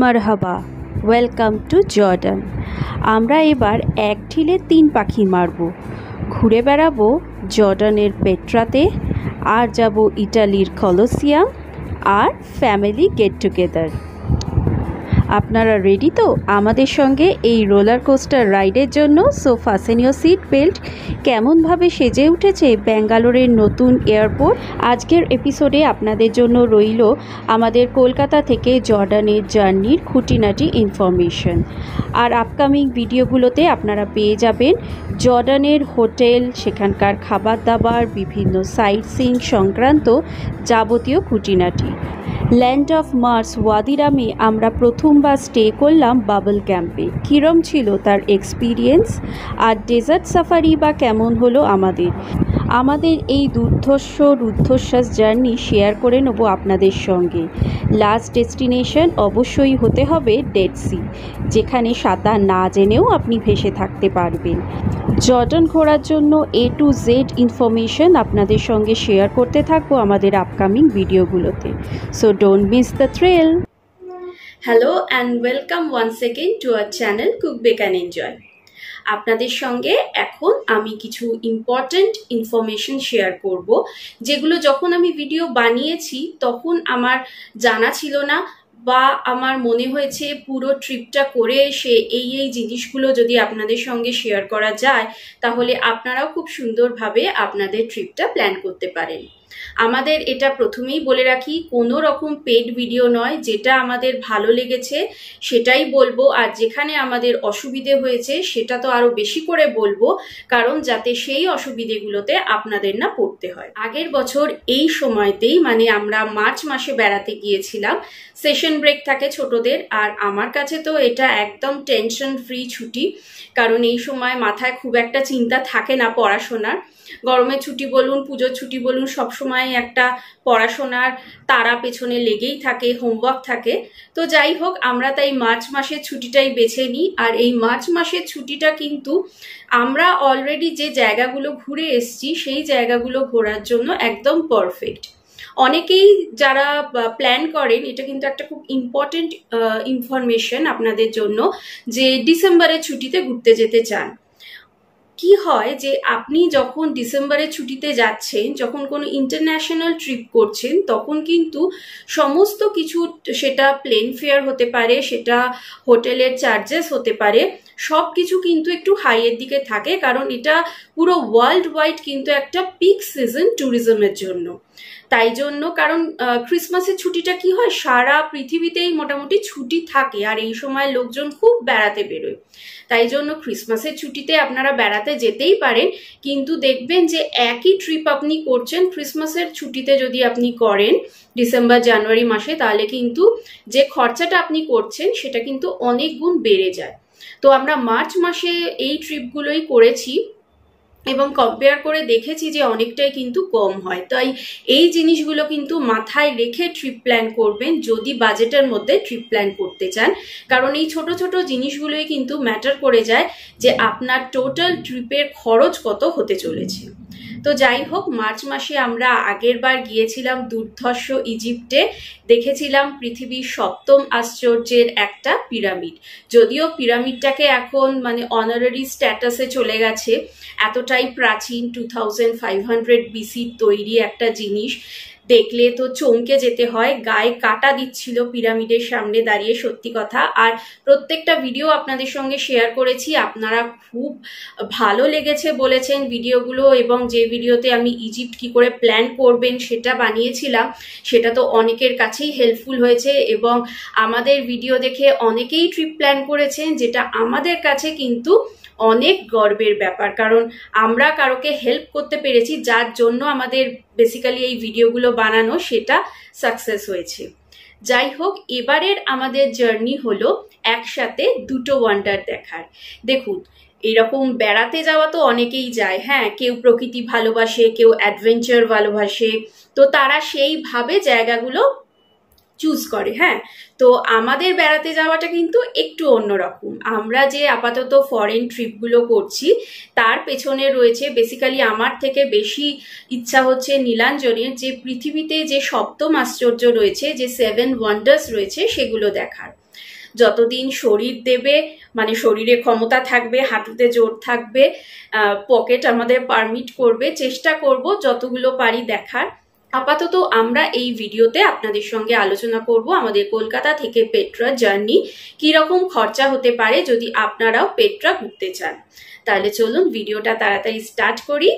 মারহাবা, welcome to Jordan. আমরা এবার এক ঢিলে 3 পাখি মারব। ঘুরে বেড়াবো জর্ডানের পেট্রাতে, আর যাব ইটালির কলোসিয়াম, আর ফ্যামিলি গেট টুগেদার। আপনারা রেডি তো আমাদের সঙ্গে এই রোলার কোস্টার রাইডের জন্য? So fasten your seat belt. কেমনভাবে সেজে উঠেছে ব্যাঙ্গালোরের নতুন এয়ারপোর্ট। আজকের এপিসোডে আপনাদের জন্য রইল আমাদের কলকাতা থেকে জর্ডানের জার্নির খুঁটিনাটি ইনফরমেশন। আর আপকামিং ভিডিওগুলোতে আপনারা পেয়ে যাবেন জর্ডানের হোটেল, সেখানকার খাবার দাবার, বিভিন্ন সাইট সিইং সংক্রান্ত যাবতীয় খুঁটিনাটি। ল্যান্ড অফ মার্স ওয়াদিরামে আমরা প্রথমবার স্টে করলাম বাবল ক্যাম্পে। কীরম ছিল তার এক্সপিরিয়েন্স, আর ডেজার্ট সাফারি বা কেমন হলো আমাদের এই রুদ্ধশ্বাস জার্নি শেয়ার করে নেব আপনাদের সঙ্গে। লাস্ট ডেস্টিনেশন অবশ্যই হতে হবে ডেড সি, যেখানে সাঁতার না জেনেও আপনি ভেসে থাকতে পারবেন। জর্ডান ঘোরার জন্য A to Z ইনফরমেশন আপনাদের সঙ্গে শেয়ার করতে থাকবো আমাদের আপকামিং ভিডিওগুলোতে। So don't miss the thrill. Hello and welcome once again to our channel cook bake and enjoy. আপনাদের সঙ্গে এখন আমি কিছু ইম্পর্ট্যান্ট ইনফরমেশন শেয়ার করব, যেগুলো যখন আমি ভিডিও বানিয়েছি তখন আমার জানা ছিল না, বা আমার মনে হয়েছে পুরো ট্রিপটা করে এসে এই জিনিসগুলো যদি আপনাদের সঙ্গে শেয়ার করা যায়, তাহলে আপনারাও খুব সুন্দরভাবে আপনাদের ট্রিপটা প্ল্যান করতে পারেন। আমাদের এটা প্রথমেই বলে রাখি, কোনো রকম পেড ভিডিও নয়। যেটা আমাদের ভালো লেগেছে সেটাই বলবো, আর যেখানে আমাদের অসুবিধে হয়েছে সেটা তো আরো বেশি করে বলবো, কারণ যাতে সেই অসুবিধেগুলোতে আপনাদের না পড়তে হয়। আগের বছর এই সময়তেই, মানে আমরা মার্চ মাসে বেড়াতে গিয়েছিলাম। সেশন ব্রেক থাকে ছোটদের, আর আমার কাছে তো এটা একদম টেনশন ফ্রি ছুটি, কারণ এই সময় মাথায় খুব একটা চিন্তা থাকে না পড়াশোনার। গরমের ছুটি বলুন, পুজোর ছুটি বলুন, সবসময় একটা পড়াশোনার তারা পেছনে লেগেই থাকে, হোমওয়ার্ক থাকে। তো যাই হোক, আমরা তাই মার্চ মাসের ছুটিটাই বেছে নিই। আর এই মার্চ মাসের ছুটিটা কিন্তু আমরা অলরেডি যে জায়গাগুলো ঘুরে এসেছি সেই জায়গাগুলো ঘোরার জন্য একদম পারফেক্ট। অনেকেই যারা প্ল্যান করেন, এটা কিন্তু একটা খুব ইম্পর্টেন্ট ইনফরমেশন আপনাদের জন্য, যে ডিসেম্বরের ছুটিতে ঘুরতে যেতে চান। কি হয় যে আপনি যখন ডিসেম্বরের ছুটিতে যাচ্ছেন, যখন কোনো ইন্টারন্যাশনাল ট্রিপ করছেন, তখন কিন্তু সমস্ত কিছু, সেটা প্লেন ফেয়ার হতে পারে, সেটা হোটেলের চার্জেস হতে পারে, সব কিছু কিন্তু একটু হাইয়ের দিকে থাকে, কারণ এটা পুরো ওয়ার্ল্ড ওয়াইড কিন্তু একটা পিক সিজন ট্যুরিজমের জন্য। তাই জন্য, কারণ ক্রিসমাসের ছুটিটা কি হয়, সারা পৃথিবীতেই মোটামুটি ছুটি থাকে, আর এই সময় লোকজন খুব বেড়াতে বেরোয়। তাই জন্য ক্রিসমাসের ছুটিতে আপনারা বেড়াতে যেতেই পারেন, কিন্তু দেখবেন যে একই ট্রিপ আপনি করছেন ক্রিসমাসের ছুটিতে যদি আপনি করেন ডিসেম্বর জানুয়ারি মাসে, তাহলে কিন্তু যে খরচাটা আপনি করছেন সেটা কিন্তু অনেক গুণ বেড়ে যায়। তো আমরা মার্চ মাসে এই ট্রিপগুলোই করেছি এবং কম্পেয়ার করে দেখেছি যে অনেকটাই কিন্তু কম হয়। তাই এই জিনিসগুলো কিন্তু মাথায় রেখে ট্রিপ প্ল্যান করবেন যদি বাজেটের মধ্যে ট্রিপ প্ল্যান করতে চান, কারণ এই ছোট ছোট জিনিসগুলোই কিন্তু ম্যাটার করে যায় যে আপনার টোটাল ট্রিপের খরচ কত হতে চলেছে। তো যাই হোক, মার্চ মাসে আমরা আগের বার গিয়েছিলাম দুর্ধর্ষ ইজিপ্টে, দেখেছিলাম পৃথিবীর 7ম আশ্চর্যের একটা পিরামিড। যদিও পিরামিডটাকে এখন মানে অনারারি স্ট্যাটাসে চলে গেছে, এতটাই প্রাচীন, 2500 BC তৈরি একটা জিনিস। দেখলে তো চমকে যেতে হয়, গায়ে কাটা দিচ্ছিল পিরামিডের সামনে দাঁড়িয়ে, সত্যি কথা। আর প্রত্যেকটা ভিডিও আপনাদের সঙ্গে শেয়ার করেছি, আপনারা খুব ভালো লেগেছে বলেছেন ভিডিওগুলো, এবং যে ভিডিওতে আমি ইজিপ্ট কি করে প্ল্যান করবেন সেটা বানিয়েছিলাম, সেটা তো অনেকের কাছেই হেল্পফুল হয়েছে, এবং আমাদের ভিডিও দেখে অনেকেই ট্রিপ প্ল্যান করেছেন, যেটা আমাদের কাছে কিন্তু অনেক গর্বের ব্যাপার, কারণ আমরা কারোকে হেল্প করতে পেরেছি, যার জন্য আমাদের বেসিক্যালি এই ভিডিওগুলো বানানো, সেটা সাকসেস হয়েছে। যাই হোক, এবারের আমাদের জার্নি হলো একসাথে দুটো ওয়ান্ডার দেখার। দেখুন, এরকম বেড়াতে যাওয়া তো অনেকেই যায়, হ্যাঁ, কেউ প্রকৃতি ভালোবাসে, কেউ অ্যাডভেঞ্চার ভালোবাসে, তো তারা সেইভাবে জায়গাগুলো চুজ করে। হ্যাঁ, তো আমাদের বেড়াতে যাওয়াটা কিন্তু একটু অন্যরকম। আমরা যে আপাতত ফরেন ট্রিপগুলো করছি তার পেছনে রয়েছে, বেসিক্যালি আমার থেকে বেশি ইচ্ছা হচ্ছে নীলাঞ্জনের যে পৃথিবীতে যে 7ম আশ্চর্য রয়েছে, যে 7 ওয়ান্ডার্স রয়েছে, সেগুলো দেখার। যতদিন শরীর দেবে, মানে শরীরে ক্ষমতা থাকবে, হাঁটুতে জোর থাকবে, পকেট আমাদের পারমিট করবে, চেষ্টা করব যতগুলো পারি দেখার। আপাতত আমরা এই ভিডিওতে আপনাদের সঙ্গে আলোচনা করব আমাদের কলকাতা থেকে পেট্রা জার্নি, কিরকম খরচা হতে পারে যদি আপনারাও পেট্রা ঘুরতে চান। তাহলে চলুন ভিডিওটা তাড়াতাড়ি স্টার্ট করি।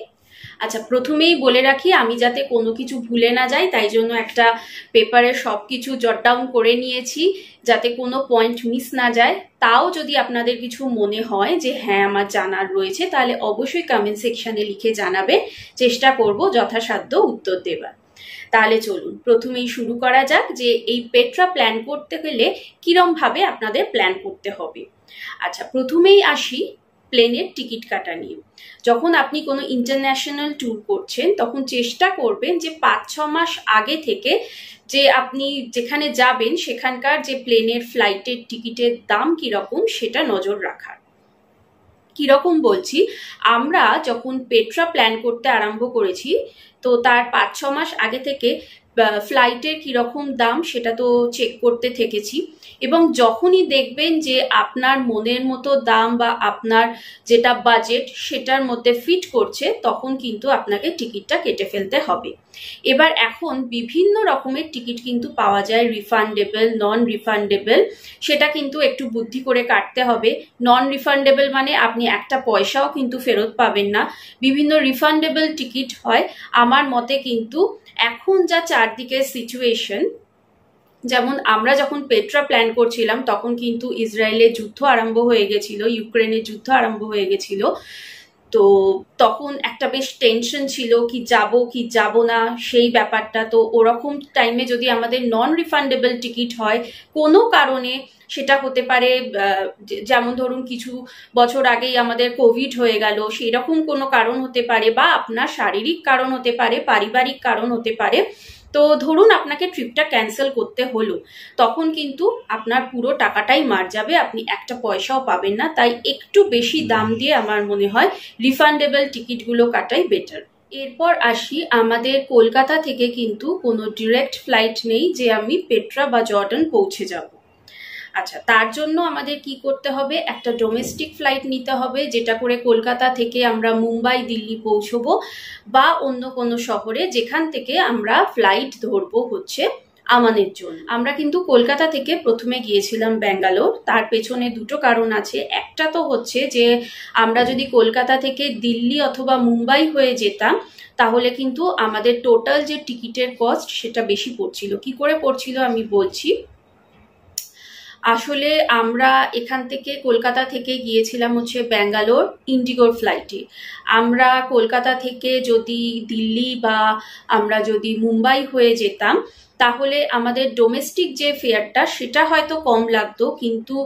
আচ্ছা, প্রথমেই বলে রাখি, আমি যাতে কোনো কিছু ভুলে না যাই তাই জন্য একটা পেপারে সব কিছু জট ডাউন করে নিয়েছি, যাতে কোনো পয়েন্ট মিস না যায়। তাও যদি আপনাদের কিছু মনে হয় যে হ্যাঁ আমার জানার রয়েছে, তাহলে অবশ্যই কমেন্ট সেকশনে লিখে জানাবেন, চেষ্টা করব যথাসাধ্য উত্তর দেবার। তাহলে চলুন প্রথমেই শুরু করা যাক যে এই পেট্রা প্ল্যান করতে গেলে কিরম ভাবে আপনাদের প্ল্যান করতে হবে। আচ্ছা, প্রথমেই আসি প্লেনের টিকিট কাটা নিয়ে। যখন আপনি কোনো ইন্টারন্যাশনাল ট্যুর করছেন তখন চেষ্টা করবেন যে 5-6 মাস আগে থেকে যে আপনি যেখানে যাবেন সেখানকার যে প্লেনের ফ্লাইটের টিকিটের দাম কিরকম সেটা নজর রাখার। কিরকম বলছি, আমরা যখন পেট্রা প্ল্যান করতে আরম্ভ করেছি তো তার 5-6 মাস আগে থেকে ফ্লাইটের কিরকম দাম সেটা তো চেক করতে থেকেছি, এবং যখনই দেখবেন যে আপনার মনের মতো দাম বা আপনার যেটা বাজেট সেটার মধ্যে ফিট করছে তখন কিন্তু আপনাকে টিকিটটা কেটে ফেলতে হবে। এবার এখন বিভিন্ন রকমের টিকিট কিন্তু পাওয়া যায়, রিফান্ডেবল, নন রিফান্ডেবল, সেটা কিন্তু একটু বুদ্ধি করে কাটতে হবে। নন রিফান্ডেবল মানে আপনি একটা পয়সাও কিন্তু ফেরত পাবেন না। বিভিন্ন রিফান্ডেবল টিকিট হয়। আমার মতে কিন্তু এখন যা চারদিকে সিচুয়েশন, যেমন আমরা যখন পেট্রা প্ল্যান করছিলাম তখন কিন্তু ইসরায়েলের যুদ্ধ আরম্ভ হয়ে গেছিল, ইউক্রেনের যুদ্ধ আরম্ভ হয়ে গেছিল। তো তখন একটা বেশ টেনশন ছিল কি যাব না সেই ব্যাপারটা। তো ওরকম টাইমে যদি আমাদের নন রিফান্ডেবল টিকিট হয় কোনো কারণে, সেটা হতে পারে যেমন ধরুন কিছু বছর আগেই আমাদের কোভিড হয়ে গেল, সেই রকম কোনো কারণ হতে পারে, বা আপনার শারীরিক কারণ হতে পারে, পারিবারিক কারণ হতে পারে, তো ধরুন আপনাকে ট্রিপটা ক্যান্সেল করতে হলো, তখন কিন্তু আপনার পুরো টাকাটাই মার যাবে, আপনি একটা পয়সাও পাবেন না। তাই একটু বেশি দাম দিয়ে আমার মনে হয় রিফান্ডেবল টিকিটগুলো কাটাই বেটার। এরপর আসি, আমাদের কলকাতা থেকে কিন্তু কোনো ডিরেক্ট ফ্লাইট নেই যে আমি পেট্রা বা জর্ডান পৌঁছে যাব। আচ্ছা, তার জন্য আমাদের কি করতে হবে, একটা ডোমেস্টিক ফ্লাইট নিতে হবে, যেটা করে কলকাতা থেকে আমরা মুম্বাই, দিল্লি পৌঁছবো, বা অন্য কোনো শহরে যেখান থেকে আমরা ফ্লাইট ধরবো হচ্ছে আমানের জন্য। আমরা কিন্তু কলকাতা থেকে প্রথমে গিয়েছিলাম ব্যাঙ্গালোর। তার পেছনে দুটো কারণ আছে। একটা তো হচ্ছে যে আমরা যদি কলকাতা থেকে দিল্লি অথবা মুম্বাই হয়ে যেতাম তাহলে কিন্তু আমাদের টোটাল যে টিকিটের কস্ট সেটা বেশি পড়ছিল। কি করে পড়ছিল আমি বলছি। আসলে আমরা এখান থেকে কলকাতা থেকে গিয়েছিলাম হচ্ছে ব্যাঙ্গালোর ইন্ডিগোর ফ্লাইটে। আমরা কলকাতা থেকে যদি দিল্লি বা আমরা যদি মুম্বাই হয়ে যেতাম তাহলে আমাদের ডোমেস্টিক যে ফেয়ারটা সেটা হয়তো কম লাগতো, কিন্তু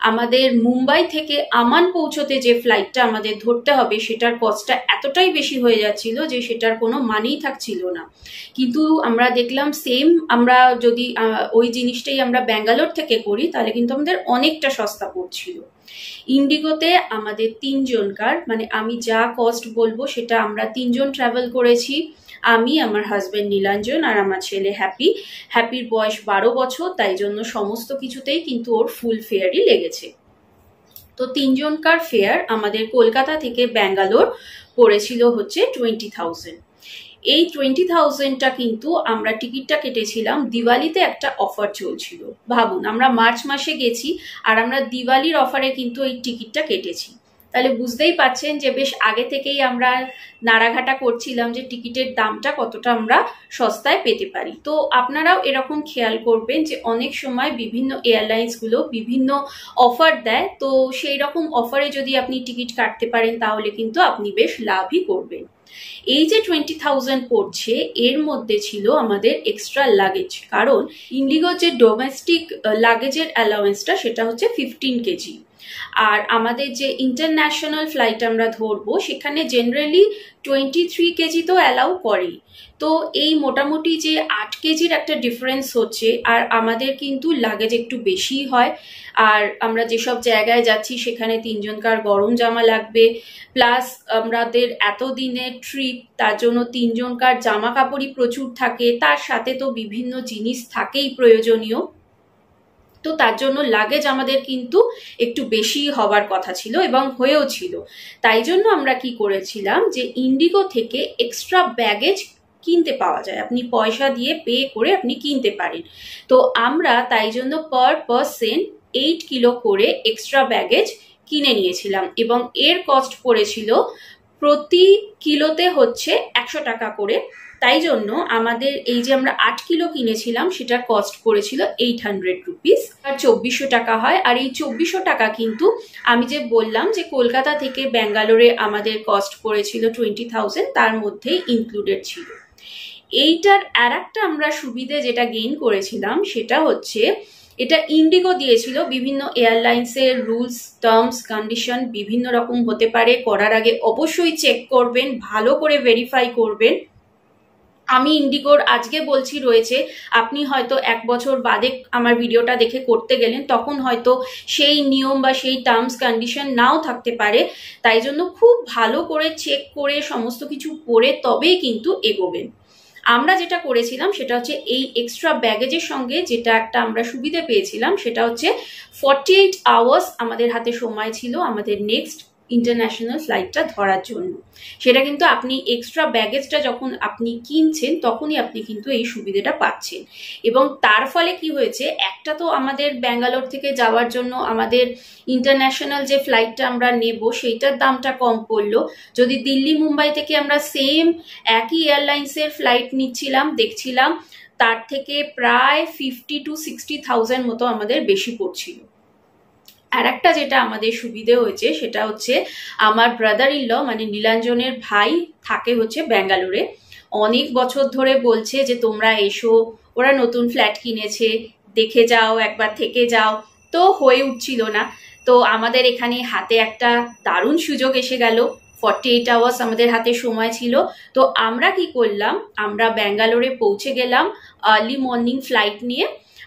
আমাদের মুম্বাই থেকে আমান পৌঁছতে যে ফ্লাইটটা আমাদের ধরতে হবে সেটার কস্টটা এতটাই বেশি হয়ে যাচ্ছিল যে সেটার কোনো মানেই থাকছিল না। কিন্তু আমরা দেখলাম সেম আমরা যদি ওই জিনিসটাই আমরা ব্যাঙ্গালোর থেকে করি তাহলে কিন্তু আমাদের অনেকটা সস্তা পড়ছিল। ইন্ডিগোতে আমাদের 3 জনকার, মানে আমি যা কস্ট বলবো সেটা আমরা 3 জন ট্রাভেল করেছি। আমি, আমার হাজবেন্ড নীলাঞ্জন আর আমার ছেলে হ্যাপি। হ্যাপির বয়স 12 বছর, তাই জন্য সমস্ত কিছুতেই কিন্তু ওর ফুল ফেয়ারই লেগেছে। তো 3 জনকার ফেয়ার আমাদের কলকাতা থেকে ব্যাঙ্গালোর পড়েছিল হচ্ছে 20,000। এই 20,000টা কিন্তু আমরা টিকিটটা কেটেছিলাম দিওয়ালিতে, একটা অফার চলছিল। ভাবুন, আমরা মার্চ মাসে গেছি আর আমরা দিওয়ালির অফারে কিন্তু এই টিকিটটা কেটেছি। তাহলে বুঝতেই পাচ্ছেন যে বেশ আগে থেকেই আমরা নাড়াঘাটা করছিলাম যে টিকিটের দামটা কতটা আমরা সস্তায় পেতে পারি। তো আপনারাও এরকম খেয়াল করবেন যে অনেক সময় বিভিন্ন এয়ারলাইন্সগুলো বিভিন্ন অফার দেয়, তো সেই রকম অফারে যদি আপনি টিকিট কাটতে পারেন তাহলে কিন্তু আপনি বেশ লাভই করবেন। এই যে 20,000 পড়ছে এর মধ্যে ছিল আমাদের এক্সট্রা লাগেজ, কারণ ইন্ডিগোর যে ডোমেস্টিক লাগেজের অ্যালাউয়েন্সটা সেটা হচ্ছে 15 কেজি, আর আমাদের যে ইন্টারন্যাশনাল ফ্লাইট আমরা ধরবো সেখানে জেনারেলি 23 কেজি তো অ্যালাউ করে। তো এই মোটামুটি যে 8 কেজির একটা ডিফারেন্স হচ্ছে, আর আমাদের কিন্তু লাগেজ একটু বেশি হয়। আর আমরা যেসব জায়গায় যাচ্ছি সেখানে 3 জনকার গরম জামা লাগবে, প্লাস আমাদের এতদিনের ট্রিপ, তার জন্য 3 জনকার জামা কাপড়ই প্রচুর থাকে, তার সাথে তো বিভিন্ন জিনিস থাকেই প্রয়োজনীয়। তো তার জন্য লাগেজ আমাদের কিন্তু একটু বেশি হওয়ার কথা ছিল এবং হয়েও ছিল। তাই জন্য আমরা কি করেছিলাম যে ইন্ডিগো থেকে এক্সট্রা ব্যাগেজ কিনতে পাওয়া যায়, আপনি পয়সা দিয়ে পে করে আপনি কিনতে পারেন। তো আমরা তাই জন্য পার পারসন 8 কিলো করে এক্সট্রা ব্যাগেজ কিনে নিয়েছিলাম এবং এর কস্ট পড়েছিল প্রতি কিলোতে হচ্ছে 100 টাকা করে। তাই জন্য আমাদের এই যে আমরা 8 কিলো কিনেছিলাম সেটার কস্ট পড়েছিল 800 রুপিস, আর 2400 টাকা হয়। আর এই 2400 টাকা কিন্তু আমি যে বললাম যে কলকাতা থেকে ব্যাঙ্গালোরে আমাদের কস্ট পড়েছিল 20,000, তার মধ্যেই ইনক্লুডেড ছিল। এইটার আর একটা আমরা সুবিধে যেটা গেইন করেছিলাম সেটা হচ্ছে এটা ইন্ডিগো দিয়েছিল। বিভিন্ন এয়ারলাইন্সের রুলস টার্মস কন্ডিশন বিভিন্ন রকম হতে পারে, করার আগে অবশ্যই চেক করবেন, ভালো করে ভেরিফাই করবেন। আমি ইন্ডিগোর আজকে বলছি রয়েছে, আপনি হয়তো 1 বছর বাদে আমার ভিডিওটা দেখে করতে গেলেন, তখন হয়তো সেই নিয়ম বা সেই টার্মস কন্ডিশন নাও থাকতে পারে। তাই জন্য খুব ভালো করে চেক করে সমস্ত কিছু পড়ে তবেই কিন্তু এগোবেন। আমরা যেটা করেছিলাম সেটা হচ্ছে এই এক্সট্রা ব্যাগেজের সঙ্গে যেটা একটা আমরা সুবিধে পেয়েছিলাম সেটা হচ্ছে 48 আওয়ার্স আমাদের হাতে সময় ছিল আমাদের নেক্সট ইন্টারন্যাশনাল ফ্লাইটটা ধরার জন্য। সেটা কিন্তু আপনি এক্সট্রা ব্যাগেজটা যখন আপনি কিনছেন তখনই আপনি কিন্তু এই সুবিধাটা পাচ্ছেন। এবং তার ফলে কি হয়েছে, একটা তো আমাদের ব্যাঙ্গালোর থেকে যাওয়ার জন্য আমাদের ইন্টারন্যাশনাল যে ফ্লাইটটা আমরা নেব সেইটার দামটা কম পড়লো। যদি দিল্লি মুম্বাই থেকে আমরা সেম একই এয়ারলাইন্সের ফ্লাইট নিচ্ছিলাম দেখছিলাম তার থেকে প্রায় 50 to 60,000 মতো আমাদের বেশি পড়ছিল। আর একটা যেটা আমাদের সুবিধে হয়েছে সেটা হচ্ছে আমার ব্রাদার ইন ল মানে নীলাঞ্জনের ভাই থাকে হচ্ছে ব্যাঙ্গালোরে, অনেক বছর ধরে বলছে যে তোমরা এসো, ওরা নতুন ফ্ল্যাট কিনেছে, দেখে যাও, একবার থেকে যাও, তো হয়ে উঠছিল না। তো আমাদের এখানে হাতে একটা দারুণ সুযোগ এসে গেল, 48 আওয়ার্স আমাদের হাতে সময় ছিল। তো আমরা কি করলাম, আমরা ব্যাঙ্গালোরে পৌঁছে গেলাম আর্লি মর্নিং ফ্লাইট নিয়ে,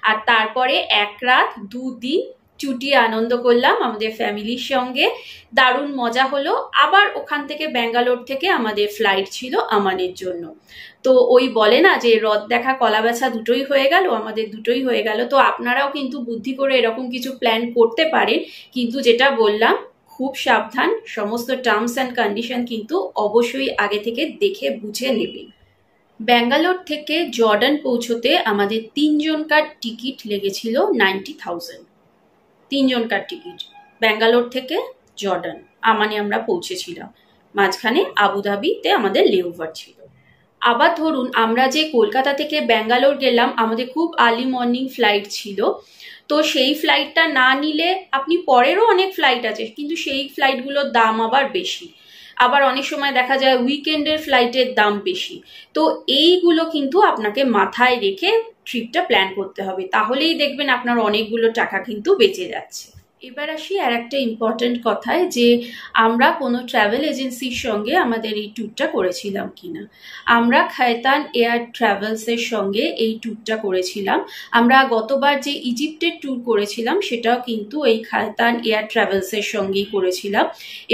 আর তারপরে 1 রাত 2 দিন চুটিয়ে আনন্দ করলাম আমাদের ফ্যামিলির সঙ্গে, দারুণ মজা হলো। আবার ওখান থেকে ব্যাঙ্গালোর থেকে আমাদের ফ্লাইট ছিল আমানের জন্য। তো ওই বলে না যে রথ দেখা কলা বেচা দুটোই হয়ে গেল, আমাদের দুটোই হয়ে গেল। তো আপনারাও কিন্তু বুদ্ধি করে এরকম কিছু প্ল্যান করতে পারেন, কিন্তু যেটা বললাম খুব সাবধান, সমস্ত টার্মস অ্যান্ড কন্ডিশন কিন্তু অবশ্যই আগে থেকে দেখে বুঝে নেবেন। ব্যাঙ্গালোর থেকে জর্ডান পৌঁছতে আমাদের 3 জনকার টিকিট লেগেছিল 90,000। 3 জনকার টিকিট ব্যাঙ্গালোর থেকে জর্ডান আমানে আমরা পৌঁছেছিলাম, মাঝখানে আবুধাবিতে আমাদের লেওভার ছিল। আবার ধরুন আমরা যে কলকাতা থেকে ব্যাঙ্গালোর গেলাম, আমাদের খুব আর্লি মর্নিং ফ্লাইট ছিল, তো সেই ফ্লাইটটা না নিলে আপনি পরেরও অনেক ফ্লাইট আছে কিন্তু সেই ফ্লাইটগুলোর দাম আবার বেশি, আবার অনেক সময় দেখা যায় উইকেন্ডের ফ্লাইটের দাম বেশি। তো এইগুলো কিন্তু আপনাকে মাথায় রেখে ট্রিপটা প্ল্যান করতে হবে, তাহলেই দেখবেন আপনার অনেকগুলো টাকা কিন্তু বেঁচে যাচ্ছে। এবার আসি আর একটা ইম্পর্টেন্ট কথায়, যে আমরা কোনো ট্রাভেল এজেন্সির সঙ্গে আমাদের এই ট্যুরটা করেছিলাম কিনা। আমরা খায়তান এয়ার ট্রাভেলসের সঙ্গে এই ট্যুরটা করেছিলাম। আমরা গতবার যে ইজিপ্টের ট্যুর করেছিলাম সেটাও কিন্তু এই খায়তান এয়ার ট্রাভেলসের সঙ্গেই করেছিলাম,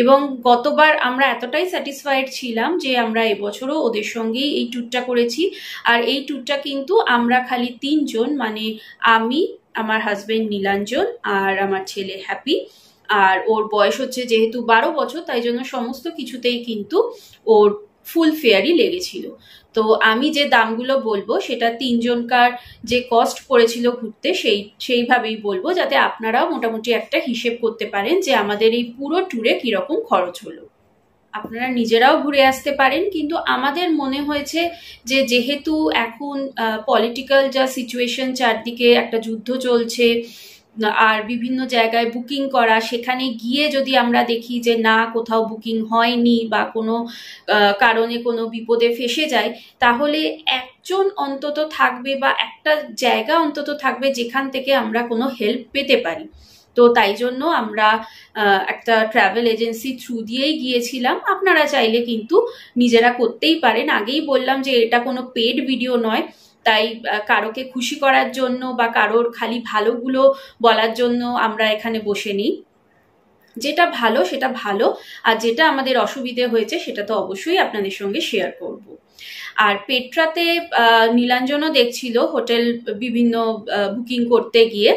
এবং গতবার আমরা এতটাই স্যাটিসফাইড ছিলাম যে আমরা এবছরও ওদের সঙ্গেই এই ট্যুরটা করেছি। আর এই ট্যুরটা কিন্তু আমরা খালি 3 জন, মানে আমি, আমার হাজবেন্ড নীলাঞ্জন আর আমার ছেলে হ্যাপি, আর ওর বয়স হচ্ছে যেহেতু 12 বছর তাই জন্য সমস্ত কিছুতেই কিন্তু ওর ফুল ফেয়ারই লেগেছিল। তো আমি যে দামগুলো বলবো সেটা 3 জনকার যে কস্ট পড়েছিল ঘুরতে সেইভাবেই বলবো, যাতে আপনারাও মোটামুটি একটা হিসেব করতে পারেন যে আমাদের এই পুরো ট্যুরে কিরকম খরচ হলো। আপনারা নিজেরাও ঘুরে আসতে পারেন, কিন্তু আমাদের মনে হয়েছে যে যেহেতু এখন পলিটিক্যাল যা সিচুয়েশন, চারদিকে একটা যুদ্ধ চলছে আর বিভিন্ন জায়গায় বুকিং করা, সেখানে গিয়ে যদি আমরা দেখি যে না কোথাও বুকিং হয়নি বা কোনো কারণে কোনো বিপদে ফেসে যায়, তাহলে একজন অন্তত থাকবে বা একটা জায়গা অন্তত থাকবে যেখান থেকে আমরা কোনো হেল্প পেতে পারি। তো তাই জন্য আমরা একটা ট্রাভেল এজেন্সি থ্রু দিয়েই গিয়েছিলাম। আপনারা চাইলে কিন্তু নিজেরা করতেই পারেন। আগেই বললাম যে এটা কোনো পেড ভিডিও নয়, তাই কারোকে খুশি করার জন্য বা কারোর খালি ভালোগুলো বলার জন্য আমরা এখানে বসে নিই। যেটা ভালো সেটা ভালো, আর যেটা আমাদের অসুবিধে হয়েছে সেটা তো অবশ্যই আপনাদের সঙ্গে শেয়ার করব। আর পেট্রাতে নীলাঞ্জনও দেখছিল হোটেল বিভিন্ন বুকিং করতে গিয়ে,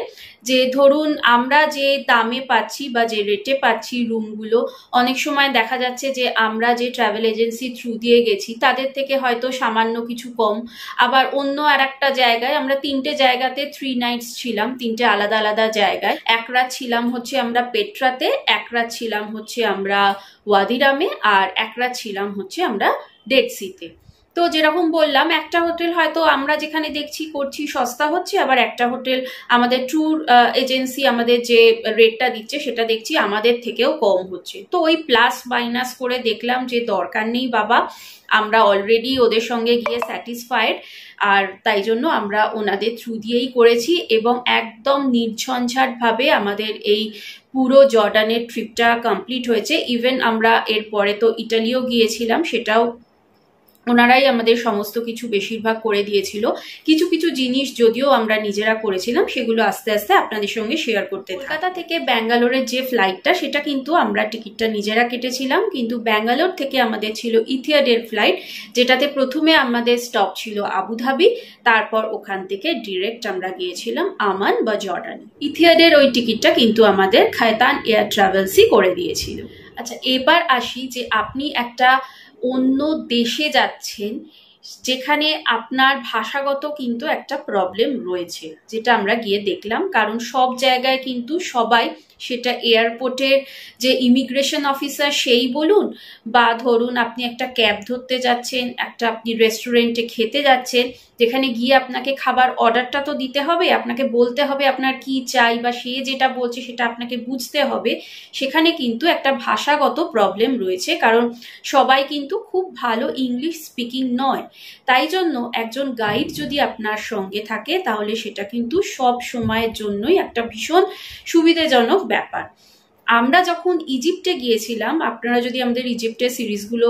যে ধরুন আমরা যে দামে পাচ্ছি বা যে রেটে পাচ্ছি রুমগুলো, অনেক সময় দেখা যাচ্ছে যে আমরা যে ট্রাভেল এজেন্সি থ্রু দিয়ে গেছি তাদের থেকে হয়তো সামান্য কিছু কম। আবার অন্য আর একটা জায়গায় আমরা 3টে জায়গাতে 3 নাইটস ছিলাম, 3টে আলাদা আলাদা জায়গায়। এক রাত ছিলাম হচ্ছে আমরা পেট্রাতে, এক রাত ছিলাম হচ্ছে আমরা ওয়াদিরামে, আর এক রাত ছিলাম হচ্ছে আমরা ডেড সিতে। তো যেরকম বললাম, একটা হোটেল হয়তো আমরা যেখানে দেখছি করছি সস্তা হচ্ছে, আবার একটা হোটেল আমাদের ট্যুর এজেন্সি আমাদের যে রেটটা দিচ্ছে সেটা দেখছি আমাদের থেকেও কম হচ্ছে। তো ওই প্লাস মাইনাস করে দেখলাম যে দরকার নেই বাবা, আমরা অলরেডি ওদের সঙ্গে গিয়ে স্যাটিসফাইড, আর তাই জন্য আমরা ওনাদের থ্রু দিয়েই করেছি এবং একদম নির্ঝঞ্ঝাটভাবে আমাদের এই পুরো জর্ডানের ট্রিপটা কমপ্লিট হয়েছে। ইভেন আমরা এরপরে তো ইটালিও গিয়েছিলাম, সেটাও ওনারাই আমাদের সমস্ত কিছু বেশিরভাগ করে দিয়েছিল। কিছু কিছু জিনিস যদিও আমরা নিজেরা করেছিলাম, সেগুলো আস্তে আস্তে আপনাদের সঙ্গে শেয়ার করতে। কলকাতা থেকে ব্যাঙ্গালোরের যে ফ্লাইটটা, সেটা কিন্তু আমরা টিকিটটা নিজেরা কেটেছিলাম, কিন্তু ব্যাঙ্গালোর থেকে আমাদের ছিল ইথিয়াডের ফ্লাইট, যেটাতে প্রথমে আমাদের স্টপ ছিল আবুধাবি, তারপর ওখান থেকে ডিরেক্ট আমরা গিয়েছিলাম আমান বা জর্ডানে। ইথিয়াডের ওই টিকিটটা কিন্তু আমাদের খায়তান এয়ার ট্রাভেলসই করে দিয়েছিল। আচ্ছা, এবার আসি যে আপনি একটা অন্য দেশে যাচ্ছেন যেখানে আপনার ভাষাগত কিন্তু একটা প্রবলেম রয়েছে, যেটা আমরা গিয়ে দেখলাম। কারণ সব জায়গায় কিন্তু সবাই, সেটা এয়ারপোর্টের যে ইমিগ্রেশন অফিসার সেই বলুন, বা ধরুন আপনি একটা ক্যাব ধরতে যাচ্ছেন, একটা আপনি রেস্টুরেন্টে খেতে যাচ্ছেন, যেখানে গিয়ে আপনাকে খাবার অর্ডারটা তো দিতে হবে, আপনাকে বলতে হবে আপনার কি চাই, বা সে যেটা বলছে সেটা আপনাকে বুঝতে হবে। সেখানে কিন্তু একটা ভাষাগত প্রবলেম রয়েছে, কারণ সবাই কিন্তু খুব ভালো ইংলিশ স্পিকিং নয়। তাই জন্য একজন গাইড যদি আপনার সঙ্গে থাকে তাহলে সেটা কিন্তু সব সময়ের জন্যই একটা ভীষণ সুবিধাজনক ব্যাপার। আমরা যখন ইজিপ্টে গিয়েছিলাম, আপনারা যদি আমাদের ইজিপ্টের সিরিজগুলো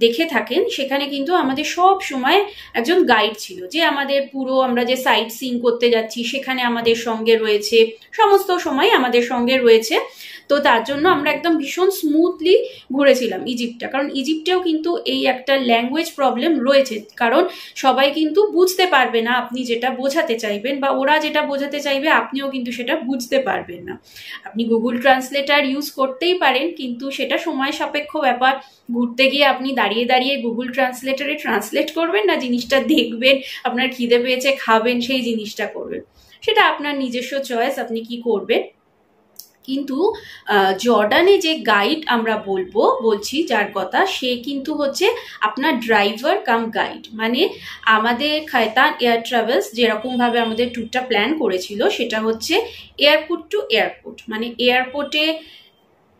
দেখে থাকেন, সেখানে কিন্তু আমাদের সব সময় একজন গাইড ছিল, যে আমাদের পুরো আমরা যে সাইট সিইং করতে যাচ্ছি সেখানে আমাদের সঙ্গে রয়েছে, সমস্ত সময় আমাদের সঙ্গে রয়েছে। তো তার জন্য আমরা একদম ভীষণ স্মুথলি ঘুরেছিলাম ইজিপ্টটা। কারণ ইজিপ্টেও কিন্তু এই একটা ল্যাঙ্গুয়েজ প্রবলেম রয়েছে, কারণ সবাই কিন্তু বুঝতে পারবে না আপনি যেটা বোঝাতে চাইবেন, বা ওরা যেটা বোঝাতে চাইবে আপনিও কিন্তু সেটা বুঝতে পারবেন না। আপনি গুগল ট্রান্সলেটার ইউজ করতেই পারেন, কিন্তু সেটা সময় সাপেক্ষ ব্যাপার। ঘুরতে গিয়ে আপনি দাঁড়িয়ে দাঁড়িয়ে গুগল ট্রান্সলেটারে ট্রান্সলেট করবেন না, জিনিসটা দেখবেন, আপনার খিদে পেয়েছে খাবেন, সেই জিনিসটা করবেন। সেটা আপনার নিজস্ব চয়েস, আপনি কি করবেন। কিন্তু জর্ডানে যে গাইড আমরা বলছি যার কথা, সে কিন্তু হচ্ছে আপনার ড্রাইভার কাম গাইড। মানে আমাদের খায়তান এয়ার ট্রাভেলস যেরকমভাবে আমাদের ট্যুরটা প্ল্যান করেছিল, সেটা হচ্ছে এয়ারপোর্ট টু এয়ারপোর্ট, মানে এয়ারপোর্টে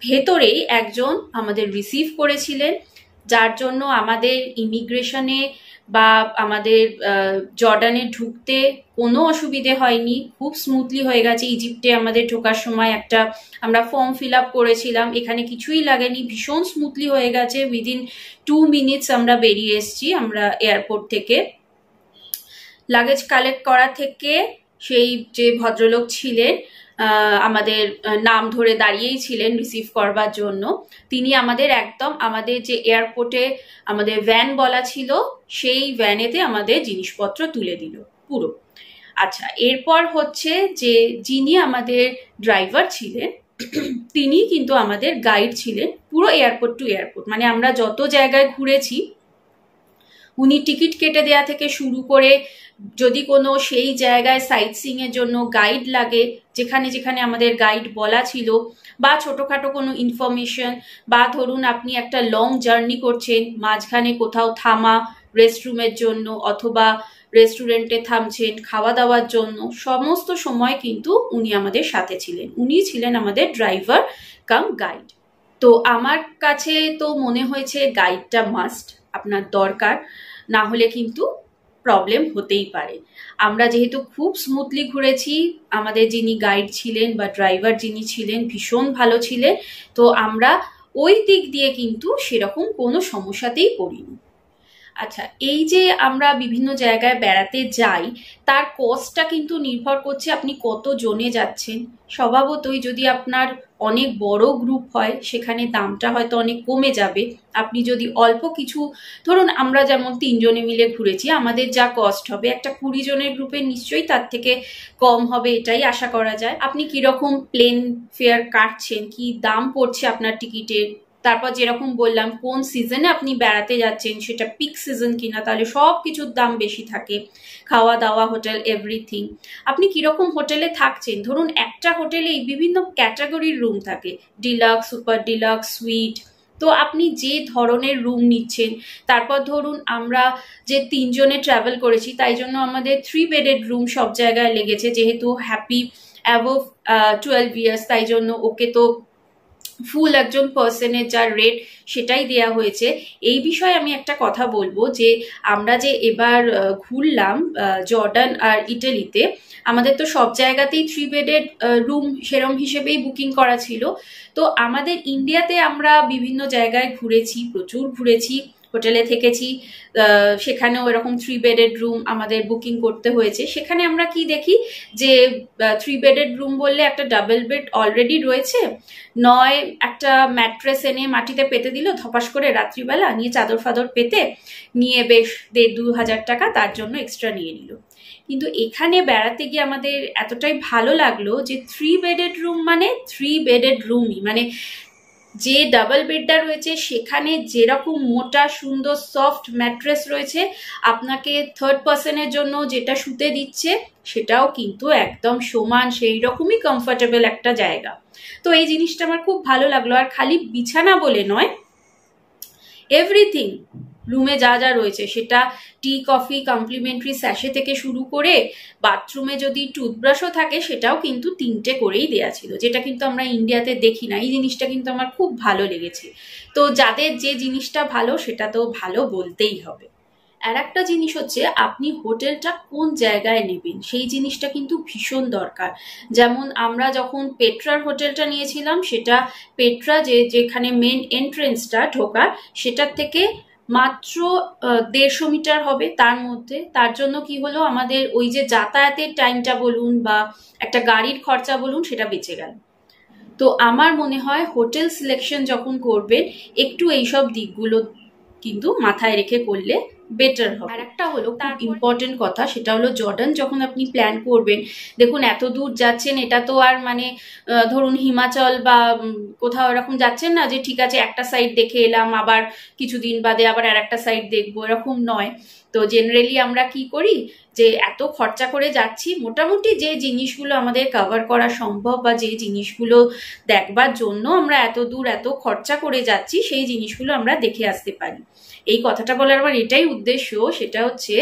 ভেতরেই একজন আমাদের রিসিভ করেছিলেন, যার জন্য আমাদের ইমিগ্রেশনে বা আমাদের জর্ডানে ঢুকতে কোনো অসুবিধে হয়নি, খুব স্মুথলি হয়ে গেছে। ইজিপ্টে আমাদের ঢোকার সময় একটা আমরা ফর্ম ফিল আপ করেছিলাম, এখানে কিছুই লাগেনি, ভীষণ স্মুথলি হয়ে গেছে। উইদিন 2 মিনিটস আমরা বেরিয়ে এসেছি আমরা এয়ারপোর্ট থেকে। লাগেজ কালেক্ট করা থেকে সেই যে ভদ্রলোক ছিলেন, আমাদের নাম ধরে দাঁড়িয়েই ছিলেন রিসিভ করবার জন্য, তিনি আমাদের একদম আমাদের যে এয়ারপোর্টে আমাদের ভ্যান বলা ছিল সেই ভ্যানেতে আমাদের জিনিসপত্র তুলে দিল পুরো। আচ্ছা, এরপর হচ্ছে যে যিনি আমাদের ড্রাইভার ছিলেন তিনি কিন্তু আমাদের গাইড ছিলেন পুরো এয়ারপোর্ট টু এয়ারপোর্ট। মানে আমরা যত জায়গায় ঘুরেছি উনি টিকিট কেটে দেওয়া থেকে শুরু করে, যদি কোনো সেই জায়গায় সাইট সিইং এর জন্য গাইড লাগে, যেখানে যেখানে আমাদের গাইড বলা ছিল, বা ছোটোখাটো কোনো ইনফরমেশন, বা ধরুন আপনি একটা লং জার্নি করছেন, মাঝখানে কোথাও থামা রেস্টরুমের জন্য অথবা রেস্টুরেন্টে থামছেন খাওয়া দাওয়ার জন্য, সমস্ত সময় কিন্তু উনি আমাদের সাথে ছিলেন। উনি ছিলেন আমাদের ড্রাইভার কাম গাইড। তো আমার কাছে তো মনে হয়েছে গাইডটা মাস্ট, আপনার দরকার, না হলে কিন্তু প্রবলেম হতেই পারে। আমরা যেহেতু খুব স্মুথলি ঘুরেছি, আমাদের যিনি গাইড ছিলেন বা ড্রাইভার যিনি ছিলেন ভীষণ ভালো ছিলেন, তো আমরা ওই দিক দিয়ে কিন্তু সেরকম কোনো সমস্যাতেই পড়িনি। আচ্ছা, এই যে আমরা বিভিন্ন জায়গায় বেড়াতে যাই, তার কস্টটা কিন্তু নির্ভর করছে আপনি কত জনে যাচ্ছেন। স্বভাবতই যদি আপনার অনেক বড় গ্রুপ হয় সেখানে দামটা হয়তো অনেক কমে যাবে। আপনি যদি অল্প কিছু, ধরুন আমরা যেমন 3 জনে মিলে ঘুরেছি, আমাদের যা কস্ট হবে একটা 20 জনের গ্রুপে নিশ্চয়ই তার থেকে কম হবে, এটাই আশা করা যায়। আপনি কিরকম প্লেন ফেয়ার কাটছেন, কি দাম পড়ছে আপনার টিকিটের, তারপর যেরকম বললাম কোন সিজনে আপনি বেড়াতে যাচ্ছেন, সেটা পিক সিজন কিনা, তাহলে সব কিছুর দাম বেশি থাকে, খাওয়া দাওয়া, হোটেল, এভরিথিং। আপনি কিরকম হোটেলে থাকছেন, ধরুন একটা হোটেলেই বিভিন্ন ক্যাটাগরির রুম থাকে, ডিলাক্স, সুপার ডিলাক্স, সুইট। তো আপনি যে ধরনের রুম নিচ্ছেন, তারপর ধরুন আমরা যে 3 জনে ট্রাভেল করেছি তাই জন্য আমাদের 3 বেডেড রুম সব জায়গায় লেগেছে, যেহেতু হ্যাপি অ্যাবভ 12 ইয়ার্স, তাই জন্য ওকে তো ফুল একজন পার্সনের যা রেট সেটাই দেয়া হয়েছে। এই বিষয়ে আমি একটা কথা বলবো যে আমরা যে এবার ঘুরলাম জর্ডান আর ইটালিতে, আমাদের তো সব জায়গাতেই 3 বেডেড রুম সেরম হিসেবেই বুকিং করা ছিল। তো আমাদের ইন্ডিয়াতে আমরা বিভিন্ন জায়গায় ঘুরেছি, প্রচুর ঘুরেছি, হোটেলে থেকেছি, সেখানেও এরকম 3 বেডেড রুম আমাদের বুকিং করতে হয়েছে। সেখানে আমরা কি দেখি যে 3 বেডেড রুম বললে একটা ডাবল বেড অলরেডি রয়েছে, নয় একটা ম্যাট্রেস এনে মাটিতে পেতে দিল ধপাস করে রাত্রিবেলা, নিয়ে চাদর ফাদর পেতে নিয়ে বেশ 1,500-2,000 টাকা তার জন্য এক্সট্রা নিয়ে নিল। কিন্তু এখানে বেড়াতে গিয়ে আমাদের এতটাই ভালো লাগলো যে 3 বেডেড রুম মানে 3 বেডেড রুমই, মানে যে ডাবল বেডটা রয়েছে সেখানে যেরকম মোটা সুন্দর সফট ম্যাট্রেস রয়েছে, আপনাকে থার্ড পার্সনের জন্য যেটা শুতে দিচ্ছে সেটাও কিন্তু একদম সমান, সেই রকমই কমফোর্টেবল একটা জায়গা। তো এই জিনিসটা আমার খুব ভালো লাগলো। আর খালি বিছানা বলে নয়, এভরিথিং রুমে যা যা রয়েছে, সেটা টি কফি কমপ্লিমেন্টারি স্যাশে থেকে শুরু করে বাথরুমে যদি টুথব্রাশও থাকে সেটাও কিন্তু 3টে করেই দেয়া ছিল, যেটা কিন্তু আমরা ইন্ডিয়াতে দেখি না। এই জিনিসটা কিন্তু আমার খুব ভালো লেগেছে। তো যাদের যে জিনিসটা ভালো সেটা তো ভালো বলতেই হবে। আর একটা জিনিস হচ্ছে আপনি হোটেলটা কোন জায়গায় নেবেন, সেই জিনিসটা কিন্তু ভীষণ দরকার। যেমন আমরা যখন পেট্রার হোটেলটা নিয়েছিলাম, সেটা পেট্রা যেখানে মেন এন্ট্রেন্সটা ঢোকার, সেটার থেকে মাত্র 150 মিটার হবে তার মধ্যে। তার জন্য কি হলো, আমাদের ওই যে যাতায়াতের টাইমটা বলুন বা একটা গাড়ির খরচা বলুন, সেটা বেঁচে গেল। তো আমার মনে হয় হোটেল সিলেকশন যখন করবেন একটু এইসব দিকগুলো কিন্তু মাথায় রেখে করলে বেটার হবে। আর একটা হলো তার ইম্পর্টেন্ট কথা, সেটা হলো জর্ডান যখন আপনি প্ল্যান করবেন, দেখুন এত দূর যাচ্ছেন, এটা তো আর মানে ধরুন হিমাচল বা কোথাও এরকম যাচ্ছেন না যে ঠিক আছে একটা সাইড দেখে এলাম আবার কিছুদিন বাদে আবার আর একটা সাইড দেখবো, এরকম নয়। তো জেনারেলি আমরা কি করি যে এত খরচা করে যাচ্ছি, মোটামুটি যে জিনিসগুলো আমাদের কভার করা সম্ভব বা যে জিনিসগুলো দেখবার জন্য আমরা এত দূর এত খরচা করে যাচ্ছি, সেই জিনিসগুলো আমরা দেখে আসতে পারি। এই কথাটা বলার আমার এটাই উদ্দেশ্য, সেটা হচ্ছে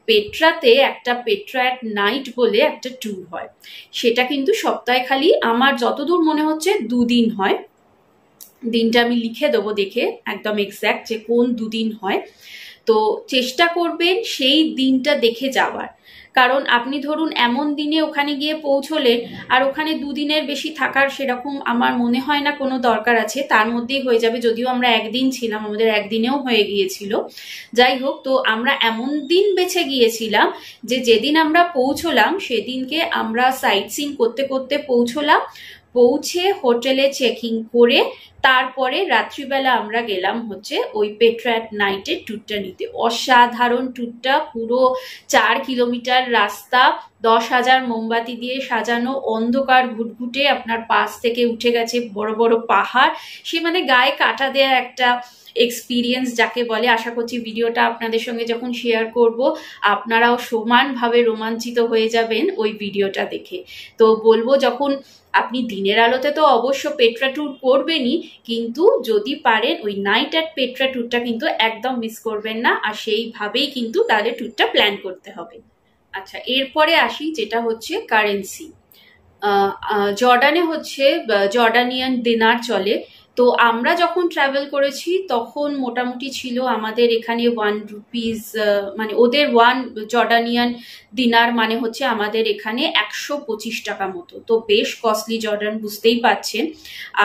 পেট্রাতে একটা পেট্রা অ্যাট নাইট বলে একটা ট্যুর হয়, সেটা কিন্তু সপ্তাহে খালি আমার যতদূর মনে হচ্ছে 2 দিন হয়। দিনটা আমি লিখে দেবো দেখে একদম এক্স্যাক্ট যে কোন 2 দিন হয়। তো চেষ্টা করবেন সেই দিনটা দেখে যাওয়ার, কারণ আপনি ধরুন এমন দিনে ওখানে গিয়ে পৌঁছলেন আর ওখানে 2 দিনের বেশি থাকার সেরকম আমার মনে হয় না কোনো দরকার আছে, তার মধ্যেই হয়ে যাবে। যদিও আমরা একদিন ছিলাম, আমাদের একদিনেও হয়ে গিয়েছিল। যাই হোক, তো আমরা এমন দিন বেছে গিয়েছিলাম যে যেদিন আমরা পৌঁছলাম সেদিনকে আমরা সাইট সিন করতে করতে পৌঁছলাম, পৌঁছে হোটেলে চেকিং করে তারপরে রাত্রিবেলা আমরা গেলাম হচ্ছে ওই পেট্রা অ্যাট নাইটের ট্যুরটা নিতে। অসাধারণ ট্যুরটা, পুরো 4 কিলোমিটার রাস্তা, 10,000 মোমবাতি দিয়ে সাজানো, অন্ধকার ঘুটঘুটে, আপনার পাশ থেকে উঠে গেছে বড় বড় পাহাড়, সে মানে গায়ে কাটা দেয়া একটা এক্সপিরিয়েন্স যাকে বলে। আশা করছি ভিডিওটা আপনাদের সঙ্গে যখন শেয়ার করব আপনারাও সমানভাবে রোমাঞ্চিত হয়ে যাবেন ওই ভিডিওটা দেখে। তো বলবো, যখন আপনি দিনের আলোতে তো অবশ্য পেট্রা ট্যুর করবেনই, কিন্তু যদি পারেন ওই নাইট অ্যাট পেট্রা ট্যুরটা কিন্তু একদম মিস করবেন না, আর সেইভাবেই কিন্তু তাহলে ট্যুরটা প্ল্যান করতে হবে। আচ্ছা, এরপরে আসি যেটা হচ্ছে কারেন্সি। জর্ডানে হচ্ছে জর্ডানিয়ান দিনার চলে, তো আমরা যখন ট্রাভেল করেছি তখন মোটামুটি ছিল আমাদের এখানে 1 রুপিস, মানে ওদের 1 জর্ডানিয়ান দিনার মানে হচ্ছে আমাদের এখানে 125 টাকা মতো। তো বেশ কস্টলি জর্ডান, বুঝতেই পাচ্ছেন।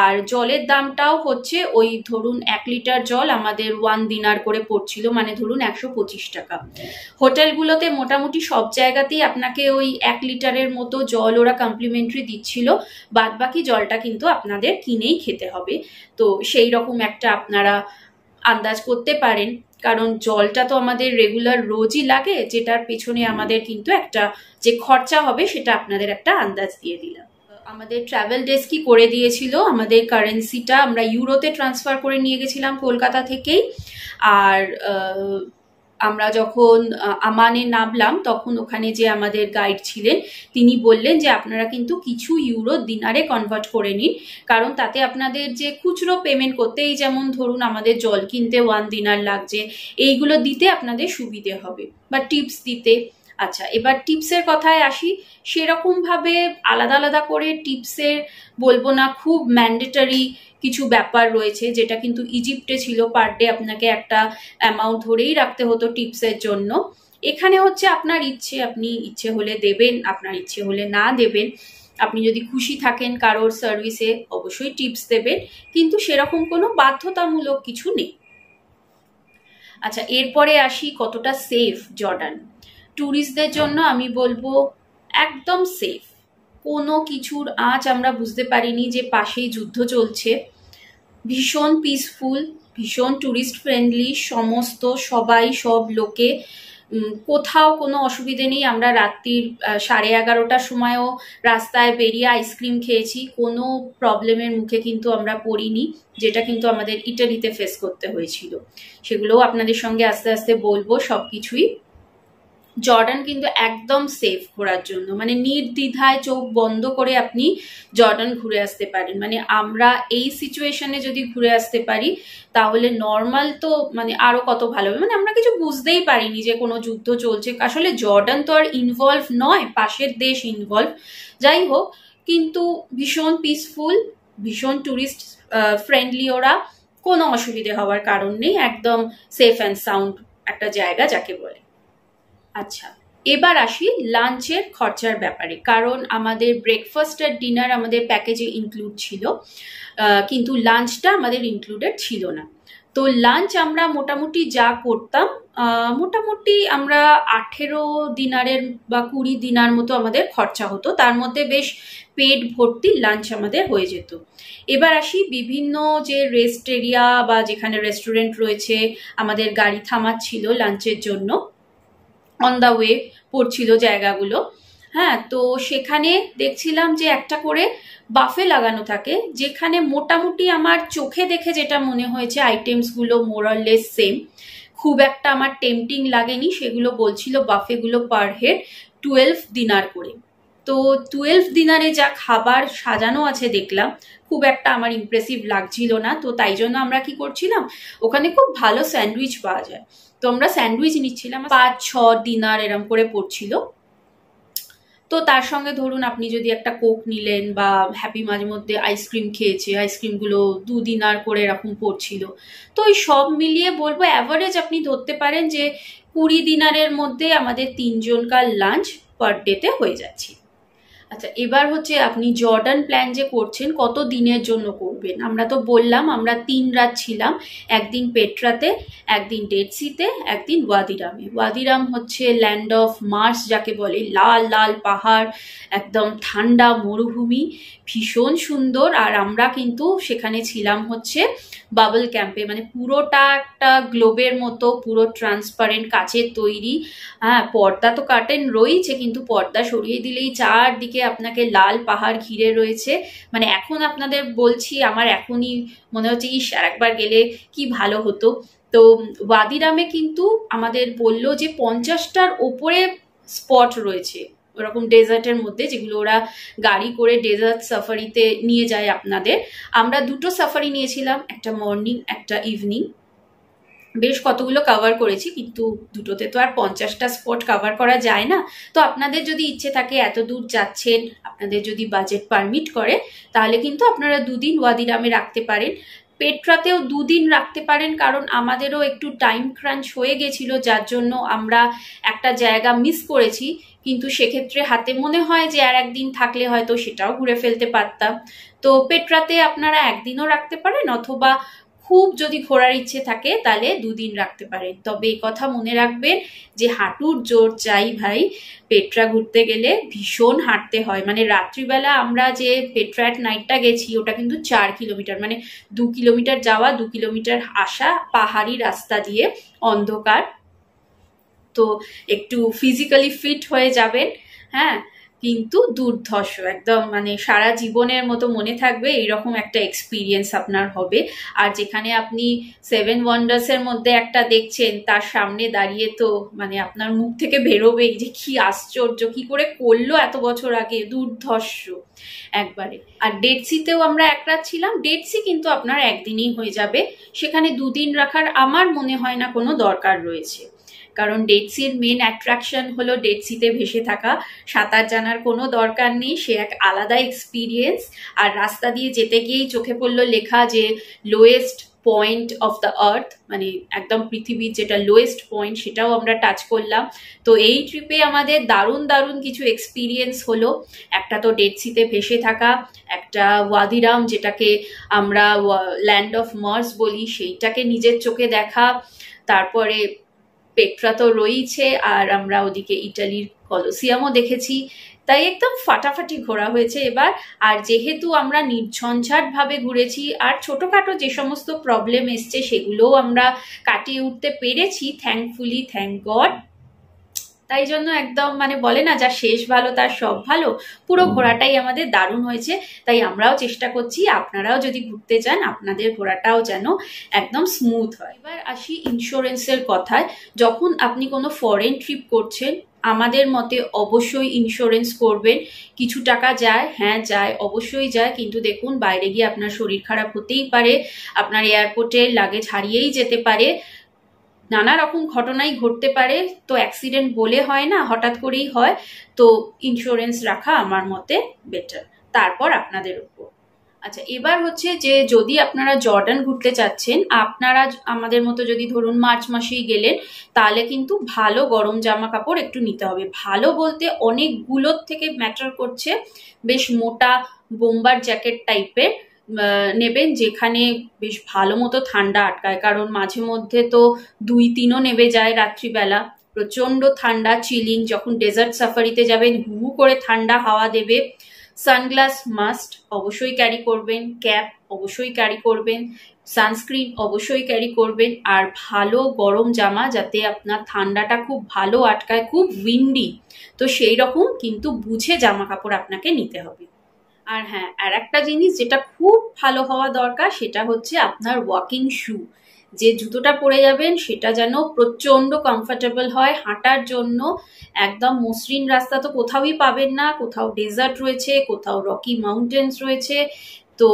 আর জলের দামটাও হচ্ছে ওই ধরুন 1 লিটার জল আমাদের 1 দিনার করে পড়ছিল, মানে ধরুন 125 টাকা। হোটেলগুলোতে মোটামুটি সব জায়গাতেই আপনাকে ওই 1 লিটারের মতো জল ওরা কমপ্লিমেন্টারি দিচ্ছিল, বাদ বাকি জলটা কিন্তু আপনাদের কিনেই খেতে হবে। তো সেই রকম একটা আপনারা আন্দাজ করতে পারেন, কারণ জলটা তো আমাদের রেগুলার রোজই লাগে, যেটার পেছনে আমাদের কিন্তু একটা যে খরচা হবে সেটা আপনাদের একটা আন্দাজ দিয়ে দিলাম। আমাদের ট্রাভেল ডেস্কই করে দিয়েছিল, আমাদের কারেন্সিটা আমরা ইউরোতে ট্রান্সফার করে নিয়ে গেছিলাম কলকাতা থেকেই। আর আমরা যখন আমানে নামলাম তখন ওখানে যে আমাদের গাইড ছিলেন তিনি বললেন যে আপনারা কিন্তু কিছু ইউরো দিনারে কনভার্ট করে নিন, কারণ তাতে আপনাদের যে খুচরো পেমেন্ট করতে, এই যেমন ধরুন আমাদের জল কিনতে 1 দিনার লাগছে, এইগুলো দিতে আপনাদের সুবিধে হবে, বা টিপস দিতে। আচ্ছা, এবার টিপসের কথায় আসি। সেরকম ভাবে আলাদা আলাদা করে টিপসের বলবো না, খুব ম্যান্ডেটরি কিছু ব্যাপার রয়েছে, যেটা কিন্তু ইজিপ্টে ছিল। পার ডে আপনাকে একটা অ্যামাউন্ট ধরেই রাখতে হতো টিপসের জন্য। এখানে হচ্ছে আপনার ইচ্ছে, আপনি ইচ্ছে হলে দেবেন, আপনার ইচ্ছে হলে না দেবেন। আপনি যদি খুশি থাকেন কারোর সার্ভিসে অবশ্যই টিপস দেবেন, কিন্তু সেরকম কোনো বাধ্যতামূলক কিছু নেই। আচ্ছা, এরপরে আসি কতটা সেফ জর্ডান। ট্যুরিস্টদের জন্য আমি বলবো একদম সেফ। কোনো কিছুর আঁচ আমরা বুঝতে পারিনি যে পাশেই যুদ্ধ চলছে। ভীষণ পিসফুল, ভীষণ ট্যুরিস্ট ফ্রেন্ডলি, সমস্ত সবাই সব লোকে, কোথাও কোনো অসুবিধে নেই। আমরা রাত্রির 11:30টার সময়ও রাস্তায় বেরিয়ে আইসক্রিম খেয়েছি, কোনো প্রবলেমের মুখে কিন্তু আমরা পড়িনি, যেটা কিন্তু আমাদের ইটালিতে ফেস করতে হয়েছিল। সেগুলোও আপনাদের সঙ্গে আস্তে আস্তে বলবো সব কিছুই। জর্ডান কিন্তু একদম সেফ ঘোরার জন্য, মানে নির্দ্বিধায় চোখ বন্ধ করে আপনি জর্ডান ঘুরে আসতে পারেন। মানে আমরা এই সিচুয়েশনে যদি ঘুরে আসতে পারি তাহলে নর্মাল তো মানে আরো কত ভালো হবে। মানে আমরা কিছু বুঝতেই পারিনি যে কোনো যুদ্ধ চলছে। আসলে জর্ডান তো আর ইনভলভ নয়, পাশের দেশ ইনভলভ। যাই হোক, কিন্তু ভীষণ পিসফুল, ভীষণ ট্যুরিস্ট ফ্রেন্ডলি ওরা, কোনো অসুবিধে হওয়ার কারণ নেই। একদম সেফ অ্যান্ড সাউন্ড একটা জায়গা যাকে বলে। আচ্ছা, এবার আসি লাঞ্চের খরচার ব্যাপারে, কারণ আমাদের ব্রেকফাস্ট আর ডিনার আমাদের প্যাকেজে ইনক্লুড ছিল, কিন্তু লাঞ্চটা আমাদের ইনক্লুডেড ছিল না। তো লাঞ্চ আমরা মোটামুটি যা করতাম, মোটামুটি আমরা 18 দিনারের বা 20 দিনার মতো আমাদের খরচা হতো, তার মধ্যে বেশ পেট ভর্তি লাঞ্চ আমাদের হয়ে যেত। এবার আসি বিভিন্ন যে রেস্ট এরিয়া বা যেখানে রেস্টুরেন্ট রয়েছে, আমাদের গাড়ি থামাচ্ছিল লাঞ্চের জন্য, অন দ্য ওয়ে পড়ছিল জায়গাগুলো। হ্যাঁ, তো সেখানে দেখছিলাম যে একটা করে বাফে লাগানো থাকে, যেখানে মোটামুটি আমার চোখে দেখে যেটা মনে হয়েছে আইটেমসগুলো মোরলেস সেম, খুব একটা আমার টেম্পটিং লাগেনি। সেগুলো বলছিল বাফেগুলো পার হেড 12 দিনার করে। তো 12 দিনারে যা খাবার সাজানো আছে দেখলাম, খুব একটা আমার ইমপ্রেসিভ লাগছিল না। তো তাই জন্য আমরা কি করছিলাম, ওখানে খুব ভালো স্যান্ডউইচ পাওয়া যায়, তো আমরা স্যান্ডউইচ নিচ্ছিলাম। 5-6 দিনার এরম করে পড়ছিল। তো তার সঙ্গে ধরুন আপনি যদি একটা কোক নিলেন, বা হ্যাপি মাঝে মধ্যে আইসক্রিম খেয়েছে, আইসক্রিমগুলো 2 দিনার করে এরকম পড়ছিল। তো এই সব মিলিয়ে বলবো অ্যাভারেজ আপনি ধরতে পারেন যে 20 দিনারের মধ্যে আমাদের 3 জনকার লাঞ্চ পার ডেতে হয়ে যাচ্ছে। আচ্ছা, এবার হচ্ছে আপনি জর্ডান প্ল্যান যে করছেন কত দিনের জন্য করবেন। আমরা তো বললাম আমরা 3 রাত ছিলাম, একদিন পেট্রাতে, একদিন ডেড সিতে, একদিন ওয়াদিরামে। ওয়াদিরাম হচ্ছে ল্যান্ড অফ মার্স যাকে বলে, লাল লাল পাহাড়, একদম ঠান্ডা মরুভূমি, ভীষণ সুন্দর। আর আমরা কিন্তু সেখানে ছিলাম হচ্ছে বাবল ক্যাম্পে, মানে পুরোটা একটা গ্লোবের মতো, পুরো ট্রান্সপারেন্ট কাচের তৈরি। হ্যাঁ, পর্দা তো কার্টেন রয়েছে, কিন্তু পর্দা সরিয়ে দিলেই চারদিকে আপনাকে লাল পাহাড় ঘিরে রয়েছে। মানে এখন আপনাদের বলছি, আমার এখনই মনে হচ্ছে ইস আর একবার গেলে কি ভালো হতো। তো ওয়াদিরামে কিন্তু আমাদের বললো যে 50টার ওপরে স্পট রয়েছে ওরকম ডেজার্টের মধ্যে, যেগুলো ওরা গাড়ি করে ডেজার্ট সাফারিতে নিয়ে যায় আপনাদের। আমরা 2টো সাফারি নিয়েছিলাম, একটা মর্নিং একটা ইভিনিং। বেশ কতগুলো কভার করেছি, কিন্তু দুটোতে তো আর 50টা স্পট কভার করা যায় না। তো আপনাদের যদি ইচ্ছে থাকে, এত দূর যাচ্ছেন, আপনাদের যদি বাজেট পারমিট করে, তাহলে কিন্তু আপনারা 2 দিন ওয়াদিরামে রাখতে পারেন। পেট্রাতেও 2 দিন রাখতে পারেন, কারণ আমাদেরও একটু টাইম ক্রাঞ্চ হয়ে গেছিল, যার জন্য আমরা একটা জায়গা মিস করেছি। কিন্তু সেক্ষেত্রে হাতে মনে হয় যে আর একদিন থাকলে হয়তো সেটাও ঘুরে ফেলতে পারতাম। তো পেট্রাতে আপনারা একদিনও রাখতে পারেন, অথবা খুব যদি ঘোরার ইচ্ছে থাকে তাহলে 2 দিন রাখতে পারেন। তবে এই কথা মনে রাখবেন যে হাঁটুর জোর চাই ভাই। পেট্রা ঘুরতে গেলে ভীষণ হাঁটতে হয়। মানে রাত্রিবেলা আমরা যে পেট্রা এট নাইটটা গেছি, ওটা কিন্তু 4 কিলোমিটার, মানে 2 কিলোমিটার যাওয়া 2 কিলোমিটার আসা, পাহাড়ি রাস্তা দিয়ে, অন্ধকার। তো একটু ফিজিক্যালি ফিট হয়ে যাবেন। হ্যাঁ, কিন্তু দুর্ধর্ষ একদম, মানে সারা জীবনের মতো মনে থাকবে এইরকম একটা এক্সপিরিয়েন্স আপনার হবে। আর যেখানে আপনি 7 ওয়ান্ডার্সের মধ্যে একটা দেখছেন, তার সামনে দাঁড়িয়ে তো মানে আপনার মুখ থেকে বেরোবেই যে কি আশ্চর্য, কি করে করলো এত বছর আগে, দুর্ধর্ষ একবারে। আর ডেড সিতেও আমরা এক রাত ছিলাম। ডেড সি কিন্তু আপনার একদিনই হয়ে যাবে, সেখানে 2 দিন রাখার আমার মনে হয় না কোনো দরকার রয়েছে। কারণ ডেড সির মেন অ্যাট্রাকশন হলো ডেড সিতে ভেসে থাকা। সাঁতার জানার কোনো দরকার নেই, সে এক আলাদা এক্সপিরিয়েন্স। আর রাস্তা দিয়ে যেতে গিয়েই চোখে পড়লো লেখা যে lowest point of the earth, মানে একদম পৃথিবীর যেটা লোয়েস্ট পয়েন্ট, সেটাও আমরা টাচ করলাম। তো এই ট্রিপে আমাদের দারুণ দারুণ কিছু এক্সপিরিয়েন্স হলো। একটা তো ডেড সিতে ভেসে থাকা, একটা ওয়াদিরাম যেটাকে আমরা ল্যান্ড অফ মার্স বলি, সেইটাকে নিজের চোখে দেখা। তারপরে পেট্রা তো রয়েছে, আর আমরা ওদিকে ইটালির কলোসিয়ামও দেখেছি। তাই একদম ফাটাফাটি ঘোরা হয়েছে এবার। আর যেহেতু আমরা নির্ঝঞ্ঝাট ভাবে ঘুরেছি, আর ছোটখাটো যে সমস্ত প্রবলেম এসছে সেগুলোও আমরা কাটিয়ে উঠতে পেরেছি, থ্যাঙ্কফুলি, থ্যাঙ্ক গড। তাই জন্য একদম মানে বলে না, যা শেষ ভালো তার সব ভালো, পুরো ঘোরাটাই আমাদের দারুণ হয়েছে। তাই আমরাও চেষ্টা করছি আপনারাও যদি ঘুরতে চান, আপনাদের ঘোরাটাও যেন একদম স্মুথ হয়। এবার আসি ইন্স্যুরেন্সের কথায়। যখন আপনি কোনো ফরেন ট্রিপ করছেন, আমাদের মতে অবশ্যই ইন্স্যুরেন্স করবেন। কিছু টাকা যায়, হ্যাঁ যায়, অবশ্যই যায়, কিন্তু দেখুন বাইরে গিয়ে আপনার শরীর খারাপ হতেই পারে, আপনার এয়ারপোর্টে লাগেজ হারিয়েই যেতে পারে, নানা রকম ঘটনাই ঘটতে পারে। তো অ্যাক্সিডেন্ট বলে হয় না, হঠাৎ করেই হয়। তো ইন্স্যুরেন্স রাখা আমার মতে বেটার, তারপর আপনাদের উপর। আচ্ছা, এবার হচ্ছে যে যদি আপনারা জর্ডান ঘুরতে চাচ্ছেন, আপনারা আমাদের মতো যদি ধরুন মার্চ মাসেই গেলেন, তাহলে কিন্তু ভালো গরম জামা কাপড় একটু নিতে হবে। ভালো বলতে অনেকগুলোর থেকে ম্যাটার করছে, বেশ মোটা বোম্বার জ্যাকেট টাইপের নেবেন, যেখানে বেশ ভালো মতো ঠান্ডা আটকায়। কারণ মাঝে মধ্যে তো 2-3ও নেমে যায় রাত্রিবেলা, প্রচন্ড ঠান্ডা, চিলিং। যখন ডেজার্ট সাফারিতে যাবেন, হু হু করে ঠান্ডা হাওয়া দেবে। সানগ্লাস মাস্ট, অবশ্যই ক্যারি করবেন। ক্যাপ অবশ্যই ক্যারি করবেন। সানস্ক্রিন অবশ্যই ক্যারি করবেন। আর ভালো গরম জামা, যাতে আপনার ঠান্ডাটা খুব ভালো আটকায়, খুব উইন্ডি, তো সেই রকম কিন্তু বুঝে জামা কাপড় আপনাকে নিতে হবে। আর হ্যাঁ, আর একটা জিনিস যেটা খুব ভালো হওয়া দরকার, সেটা হচ্ছে আপনার ওয়াকিং শু। যে জুতোটা পরে যাবেন সেটা যেন প্রচন্ড কমফোর্টেবল হয় হাঁটার জন্য। একদম মসৃণ রাস্তা তো কোথাওই পাবেন না, কোথাও ডেজার্ট রয়েছে, কোথাও রকি মাউন্টেন্স রয়েছে, তো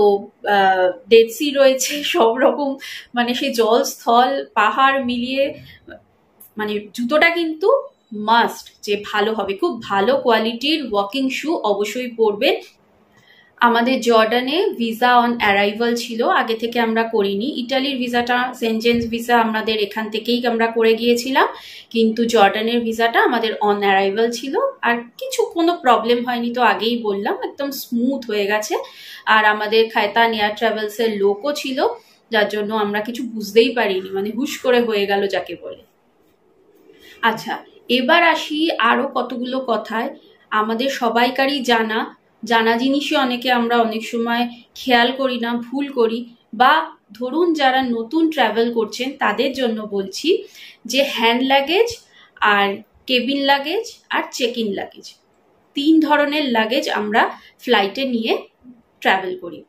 ডেড সি রয়েছে, সব রকম মানে সেই জল স্থল পাহাড় মিলিয়ে, মানে জুতোটা কিন্তু মাস্ট যে ভালো হবে, খুব ভালো কোয়ালিটির ওয়াকিং শু অবশ্যই পরবেন। আমাদের জর্ডানে ভিসা অন অ্যারাইভাল ছিল, আগে থেকে আমরা করিনি। ইটালির ভিসাটা সেনজেন্স ভিসা, আমাদের এখান থেকেই আমরা করে গিয়েছিলাম, কিন্তু জর্ডানের ভিসাটা আমাদের অন অ্যারাইভাল ছিল। আর কোনো প্রবলেম হয়নি, তো আগেই বললাম, একদম স্মুথ হয়ে গেছে। আর আমাদের খায়তান এয়ার ট্রাভেলসের লোকও ছিল, যার জন্য আমরা কিছু বুঝতেই পারিনি, মানে হুশ করে হয়ে গেল যাকে বলে। আচ্ছা, এবার আসি আরো কতগুলো কথায়। আমাদের সবাইকারই জানা জানা জিনিসই অনেকে আমরা অনেক সময় খেয়াল করি না, ভুল করি। বা ধরুন যারা নতুন ট্রাভেল করছেন তাদের জন্য বলছি যে হ্যান্ড লাগেজ আর কেবিন লাগেজ আর চেক ইন লাগেজ, 3 ধরনের লাগেজ আমরা ফ্লাইটে নিয়ে ট্রাভেল করি।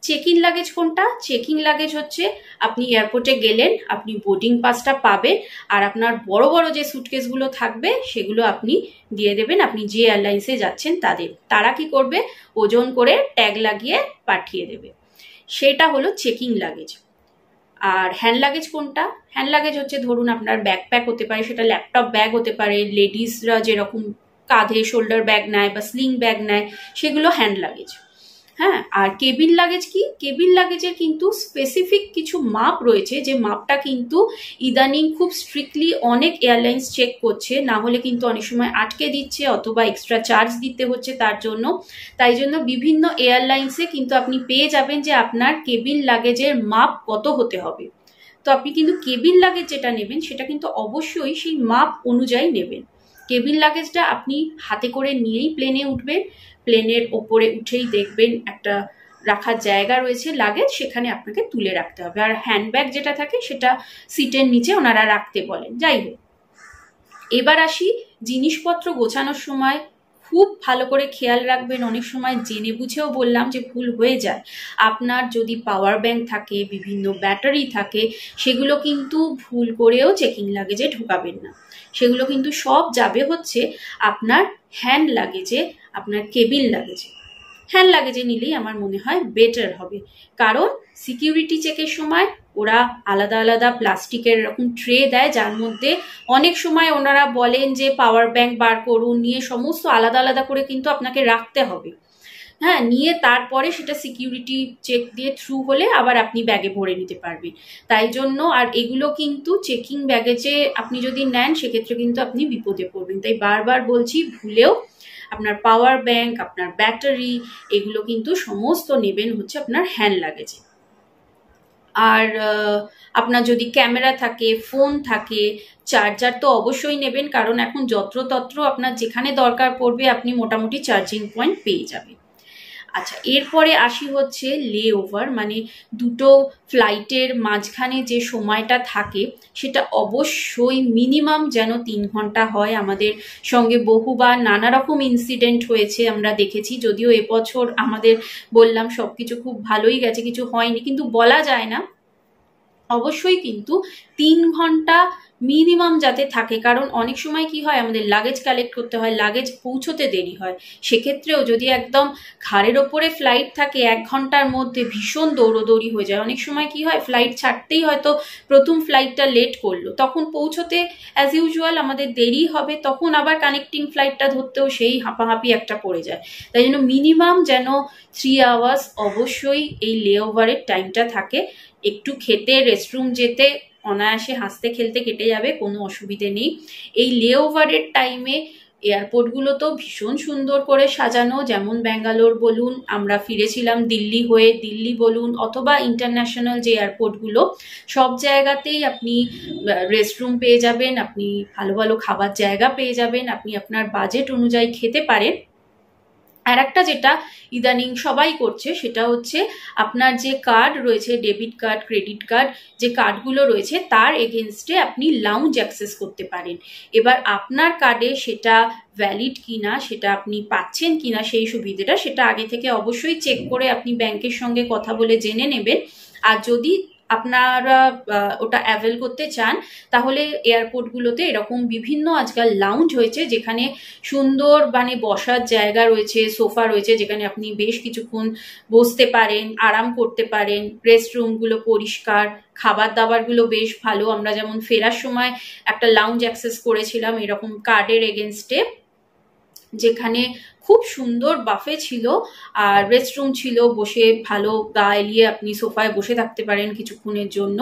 চেক ইন লাগেজ কোনটা? চেক ইন লাগেজ হচ্ছে আপনি এয়ারপোর্টে গেলেন, আপনি বোর্ডিং পাসটা পাবেন, আর আপনার বড় বড় যে সুটকেসগুলো থাকবে সেগুলো আপনি দিয়ে দেবেন আপনি যে এয়ারলাইন্সে যাচ্ছেন তাদের। তারা কি করবে? ওজন করে ট্যাগ লাগিয়ে পাঠিয়ে দেবে। সেটা হলো চেক ইন লাগেজ। আর হ্যান্ড লাগেজ কোনটা? হ্যান্ড লাগেজ হচ্ছে ধরুন আপনার ব্যাকপ্যাক হতে পারে, সেটা ল্যাপটপ ব্যাগ হতে পারে, লেডিসরা যেরকম কাঁধে শোল্ডার ব্যাগ নেয় বা স্লিং ব্যাগ নেয় সেগুলো হ্যান্ড লাগেজ। হ্যাঁ, আর কেবিন লাগেজ কি? কেবিন লাগেজের কিন্তু স্পেসিফিক কিছু মাপ রয়েছে, যে মাপটা কিন্তু ইদানিং খুব স্ট্রিক্টলি অনেক এয়ারলাইন্স চেক করছে, না হলে কিন্তু অনেক সময় আটকে দিচ্ছে অথবা এক্সট্রা চার্জ দিতে হচ্ছে তার জন্য। তাই জন্য বিভিন্ন এয়ারলাইন্সে কিন্তু আপনি পেয়ে যাবেন যে আপনার কেবিন লাগেজের মাপ কত হতে হবে। তো আপনি কিন্তু কেবিন লাগেজ যেটা নেবেন সেটা কিন্তু অবশ্যই সেই মাপ অনুযায়ী নেবেন। কেবিন লাগেজটা আপনি হাতে করে নিয়েই প্লেনে উঠবেন, প্লেনের ওপরে উঠেই দেখবেন একটা রাখার জায়গা রয়েছে লাগেজ, সেখানে আপনাকে তুলে রাখতে হবে। আর হ্যান্ডব্যাগ যেটা থাকে সেটা সিটের নিচে ওনারা রাখতে বলেন। যাই হোক, এবার আসি জিনিসপত্র গোছানোর সময় খুব ভালো করে খেয়াল রাখবেন। অনেক সময় জেনে বুঝেও বললাম যে ভুল হয়ে যায়। আপনার যদি পাওয়ার ব্যাংক থাকে, বিভিন্ন ব্যাটারি থাকে, সেগুলো কিন্তু ভুল করেও চেকিং লাগেজে ঢোকাবেন না। সেগুলো কিন্তু সব যাবে হচ্ছে আপনার হ্যান্ড লাগেজে, আপনার কেবিন লাগেজে। হ্যান্ড লাগেজে নিলেই আমার মনে হয় বেটার হবে, কারণ সিকিউরিটি চেকের সময় ওরা আলাদা আলাদা প্লাস্টিকের এরকম ট্রে দেয়, যার মধ্যে অনেক সময় ওনারা বলেন যে পাওয়ার ব্যাংক বার করুন, নিয়ে সমস্ত আলাদা আলাদা করে কিন্তু আপনাকে রাখতে হবে। হ্যাঁ, নিয়ে তারপরে সেটা সিকিউরিটি চেক দিয়ে থ্রু হলে আবার আপনি ব্যাগে ভরে নিতে পারবেন। তাই জন্য আর এগুলো কিন্তু চেকিং ব্যাগেজে আপনি যদি নেন সেক্ষেত্রে কিন্তু আপনি বিপদে পড়বেন। তাই বারবার বলছি, ভুলেও আপনার পাওয়ার ব্যাংক, আপনার ব্যাটারি, এগুলো কিন্তু সমস্ত নেবেন হচ্ছে আপনার হ্যান্ড লাগেজে। আর আপনার যদি ক্যামেরা থাকে, ফোন থাকে, চার্জার তো অবশ্যই নেবেন, কারণ এখন যত্রতত্র আপনার যেখানে দরকার পড়বে আপনি মোটামুটি চার্জিং পয়েন্ট পেয়ে যাবেন। আচ্ছা, এরপরে আসি হচ্ছে লে ওভার, মানে দুটো ফ্লাইটের মাঝখানে যে সময়টা থাকে সেটা অবশ্যই মিনিমাম যেন 3 ঘন্টা হয়। আমাদের সঙ্গে বহুবার নানা রকম ইনসিডেন্ট হয়েছে, আমরা দেখেছি। যদিও এবছর আমাদের বললাম সবকিছু খুব ভালোই গেছে, কিছু হয়নি, কিন্তু বলা যায় না। অবশ্যই কিন্তু 3 ঘন্টা মিনিমাম যাতে থাকে, কারণ অনেক সময় কি হয়, আমাদের লাগেজ কালেক্ট করতে হয়, লাগেজ পৌঁছতে দেরি হয়। সেক্ষেত্রেও যদি একদম ঘাড়ের ওপরে ফ্লাইট থাকে, 1 ঘন্টার মধ্যে ভীষণ দৌড়োদৌড়ি হয়ে যায়। অনেক সময় কি হয়, ফ্লাইট ছাড়তেই হয়তো প্রথম ফ্লাইটটা লেট করলো, তখন পৌঁছতে অ্যাজ ইউজুয়াল আমাদের দেরি হবে, তখন আবার কানেক্টিং ফ্লাইটটা ধরতেও সেই হাঁপাহাঁপি একটা পড়ে যায়। তাই জন্য মিনিমাম যেন 3 আওয়ার্স অবশ্যই এই লে ওভারের টাইমটা থাকে। একটু খেতে, রেস্টরুম যেতে অনায়াসে হাসতে খেলতে কেটে যাবে, কোনো অসুবিধে নেই। এই লে ওভারের টাইমে এয়ারপোর্টগুলো তো ভীষণ সুন্দর করে সাজানো, যেমন ব্যাঙ্গালোর বলুন, আমরা ফিরেছিলাম দিল্লি হয়ে, দিল্লি বলুন, অথবা ইন্টারন্যাশনাল যে এয়ারপোর্টগুলো, সব জায়গাতেই আপনি রেস্টরুম পেয়ে যাবেন, আপনি ভালো ভালো খাবার জায়গা পেয়ে যাবেন, আপনি আপনার বাজেট অনুযায়ী খেতে পারেন। আর একটা যেটা ইদানিং সবাই করছে সেটা হচ্ছে আপনার যে কার্ড রয়েছে, ডেবিট কার্ড, ক্রেডিট কার্ড, যে কার্ডগুলো রয়েছে তার এগেনস্টে আপনি লাউঞ্জ অ্যাক্সেস করতে পারেন। এবার আপনার কার্ডে সেটা ভ্যালিড কিনা, সেটা আপনি পাচ্ছেন কিনা সেই সুবিধাটা, সেটা আগে থেকে অবশ্যই চেক করে আপনি ব্যাংকের সঙ্গে কথা বলে জেনে নেবেন। আর যদি আপনারা ওটা অ্যাভেল করতে চান, তাহলে এয়ারপোর্টগুলোতে এরকম বিভিন্ন আজকাল লাউঞ্জ হয়েছে, যেখানে সুন্দর মানে বসার জায়গা রয়েছে, সোফা রয়েছে, যেখানে আপনি বেশ কিছুক্ষণ বসতে পারেন, আরাম করতে পারেন। রেস্টরুমগুলো পরিষ্কার, খাবার দাবারগুলো বেশ ভালো। আমরা যেমন ফেরার সময় একটা লাউঞ্জ অ্যাক্সেস করেছিলাম এরকম কার্ডের এগেনস্টে, যেখানে খুব সুন্দর বাফে ছিল আর রেস্টরুম ছিল, বসে ভালো গা এলিয়ে আপনি সোফায় বসে থাকতে পারেন কিছুক্ষণের জন্য,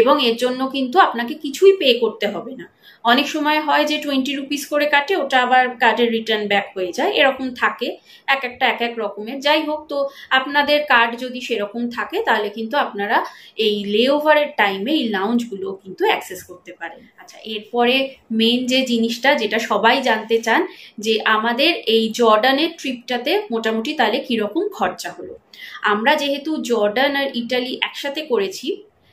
এবং এর জন্য কিন্তু আপনাকে কিছুই পে করতে হবে না। অনেক সময় হয় যে 20 রুপিস করে কাটে, ওটা আবার কার্ডের রিটার্ন ব্যাক হয়ে যায়, এরকম থাকে, এক একটা এক এক রকমের। যাই হোক, তো আপনাদের কার্ড যদি সেরকম থাকে তাহলে কিন্তু আপনারা এই লে ওভারের টাইমে এই লাউঞ্জগুলো কিন্তু অ্যাক্সেস করতে পারেন। আচ্ছা, এরপরে মেন যে জিনিসটা, যেটা সবাই জানতে চান, যে আমাদের এই জর্ডানের ট্রিপটাতে মোটামুটি তাহলে কিরকম খরচা হলো। আমরা যেহেতু জর্ডান আর ইটালি একসাথে করেছি,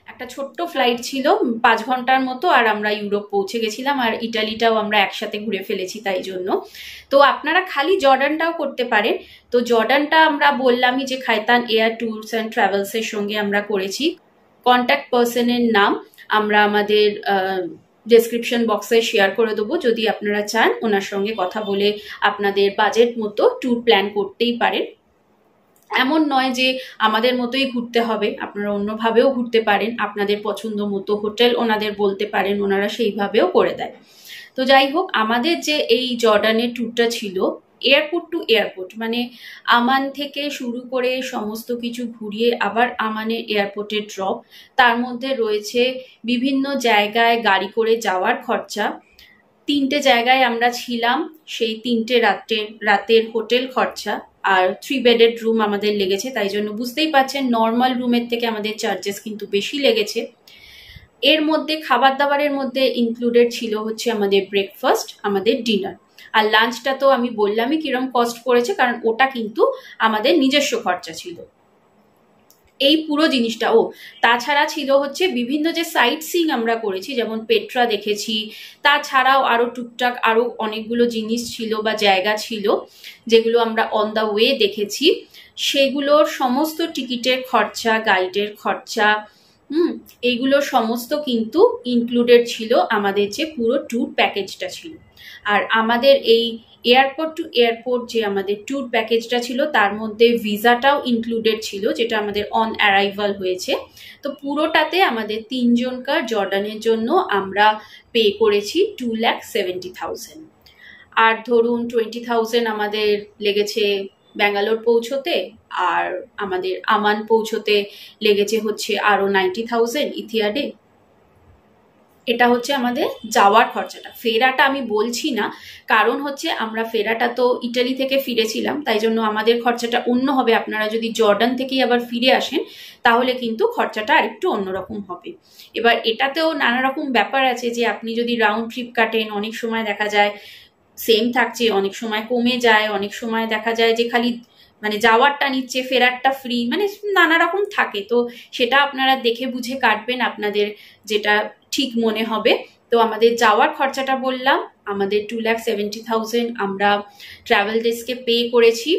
একটা ছোট্ট ফ্লাইট ছিল 5 ঘন্টার মতো, আর আমরা ইউরোপ পৌঁছে গেছিলাম, আর ইটালিটাও আমরা একসাথে ঘুরে ফেলেছি তাই জন্য। তো আপনারা খালি জর্ডানটাও করতে পারেন। তো জর্ডানটা আমরা বললামই যে খায়তান এয়ার ট্যুরস অ্যান্ড ট্রাভেলসের সঙ্গে আমরা করেছি। কন্ট্যাক্ট পার্সনের নাম আমরা আমাদের ডেসক্রিপশন বক্সে শেয়ার করে দেবো, যদি আপনারা চান ওনার সঙ্গে কথা বলে আপনাদের বাজেট মতো ট্যুর প্ল্যান করতেই পারেন। এমন নয় যে আমাদের মতোই ঘুরতে হবে, আপনারা অন্যভাবেও ঘুরতে পারেন, আপনাদের পছন্দ মতো হোটেল ওনাদের বলতে পারেন, ওনারা সেইভাবেও করে দেয়। তো যাই হোক, আমাদের যে এই জর্ডানের ট্যুরটা ছিল এয়ারপোর্ট টু এয়ারপোর্ট, মানে আমান থেকে শুরু করে সমস্ত কিছু ঘুরিয়ে আবার আমানের এয়ারপোর্টে ড্রপ, তার মধ্যে রয়েছে বিভিন্ন জায়গায় গাড়ি করে যাওয়ার খরচা, 3টে জায়গায় আমরা ছিলাম, সেই 3টে রাতের হোটেল খরচা, আর 3 বেডেড রুম আমাদের লেগেছে, তাই জন্য বুঝতেই পারছেন নর্মাল রুমের থেকে আমাদের চার্জেস কিন্তু বেশি লেগেছে। এর মধ্যে খাবার দাবারের মধ্যে ইনক্লুডেড ছিল হচ্ছে আমাদের ব্রেকফাস্ট, আমাদের ডিনার, আর লাঞ্চটা তো আমি বললামই কিরম কস্ট পড়েছে, কারণ ওটা কিন্তু আমাদের নিজস্ব খরচা ছিল। এই পুরো জিনিসটা তাছাড়া ছিল হচ্ছে বিভিন্ন যে সাইট সিইং আমরা করেছি, যেমন পেট্রা দেখেছি, তাছাড়াও আরো টুকটাক আরো অনেকগুলো জিনিস ছিল বা জায়গা ছিল যেগুলো আমরা অন দা ওয়ে দেখেছি, সেগুলোর সমস্ত টিকিটের খরচা, গাইডের খরচা, এইগুলো সমস্ত কিন্তু ইনক্লুডেড ছিল আমাদের যে পুরো ট্যুর প্যাকেজটা ছিল। আর আমাদের এই এয়ারপোর্ট টু এয়ারপোর্ট যে আমাদের ট্যুর প্যাকেজটা ছিল তার মধ্যে ভিসাটাও ইনক্লুডেড ছিল, যেটা আমাদের অন অ্যারাইভাল হয়েছে। তো পুরোটাতে আমাদের 3 জনকার জর্ডানের জন্য আমরা পে করেছি 2,70,000। আর ধরুন 20,000 আমাদের লেগেছে ব্যাঙ্গালোর পৌঁছতে, আর আমাদের আমান পৌঁছতে লেগেছে হচ্ছে আরো 90,000 ইথিয়াডে। এটা হচ্ছে আমাদের যাওয়ার খরচাটা। ফেরাটা আমি বলছি না, কারণ হচ্ছে আমরা ফেরাটা তো ইটালি থেকে ফিরেছিলাম, তাই জন্য আমাদের খরচাটা অন্য হবে। আপনারা যদি জর্ডান থেকেই আবার ফিরে আসেন তাহলে কিন্তু খরচাটা আরেকটু অন্যরকম হবে। এবার এটাতেও নানা রকম ব্যাপার আছে, যে আপনি যদি রাউন্ড ট্রিপ কাটেন অনেক সময় দেখা যায় সেম থাকছে, অনেক সময় কমে যায়, অনেক সময় দেখা যায় যে খালি মানে যাওয়ারটা নিচ্ছে, ফেরারটা ফ্রি, মানে নানা রকম থাকে। তো সেটা আপনারা দেখে বুঝে কাটবেন, আপনাদের যেটা ঠিক মনে হবে। তো আমাদের যাওয়ার খরচাটা বললাম, আমাদের 2,70,000 আমরা ট্রাভেল ডেস্কে পে করেছি।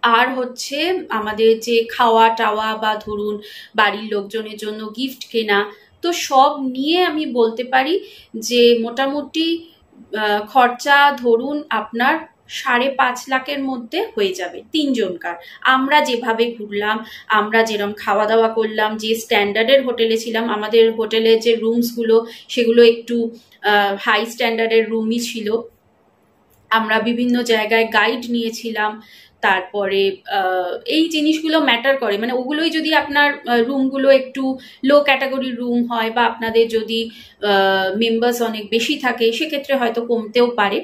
আর হচ্ছে আমাদের যে খাওয়া টাওয়া বা ধরুন বাড়ির লোকজনের জন্য গিফট কেনা, তো সব নিয়ে আমি বলতে পারি যে মোটামুটি খরচা ধরুন আপনার 5.5 লাখের মধ্যে হয়ে যাবে 3 জনকার। আমরা যেভাবে ঘুরলাম, আমরা যেরকম খাওয়া দাওয়া করলাম, যে স্ট্যান্ডার্ডের হোটেলে ছিলাম, আমাদের হোটেলের যে রুমসগুলো সেগুলো একটু হাই স্ট্যান্ডার্ডের রুমই ছিল। আমরা বিভিন্ন জায়গায় গাইড নিয়েছিলাম, তারপরে এই জিনিসগুলো ম্যাটার করে, মানে ওগুলোই যদি আপনার রুমগুলো একটু লো ক্যাটাগরির রুম হয় বা আপনাদের যদি মেম্বার্স অনেক বেশি থাকে সেক্ষেত্রে হয়তো কমতেও পারে,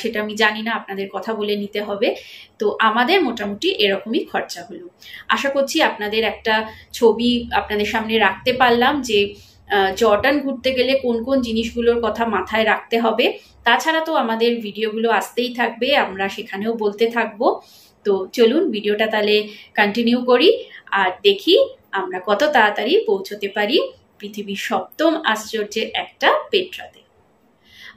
সেটা আমি জানি না, আপনাদের কথা বলে নিতে হবে। তো আমাদের মোটামুটি এরকমই খরচা হলো। আশা করছি আপনাদের একটা ছবি আপনাদের সামনে রাখতে পারলাম যে জর্ডান ঘুরতে গেলে কোন কোন জিনিসগুলোর কথা মাথায় রাখতে হবে। তাছাড়া তো আমাদের ভিডিওগুলো আসতেই থাকবে, আমরা সেখানেও বলতে থাকবো। তো চলুন ভিডিওটা তাহলে কন্টিনিউ করি আর দেখি আমরা কত তাড়াতাড়ি পৌঁছতে পারি পৃথিবীর 7ম আশ্চর্যের একটা পেট্রাতে।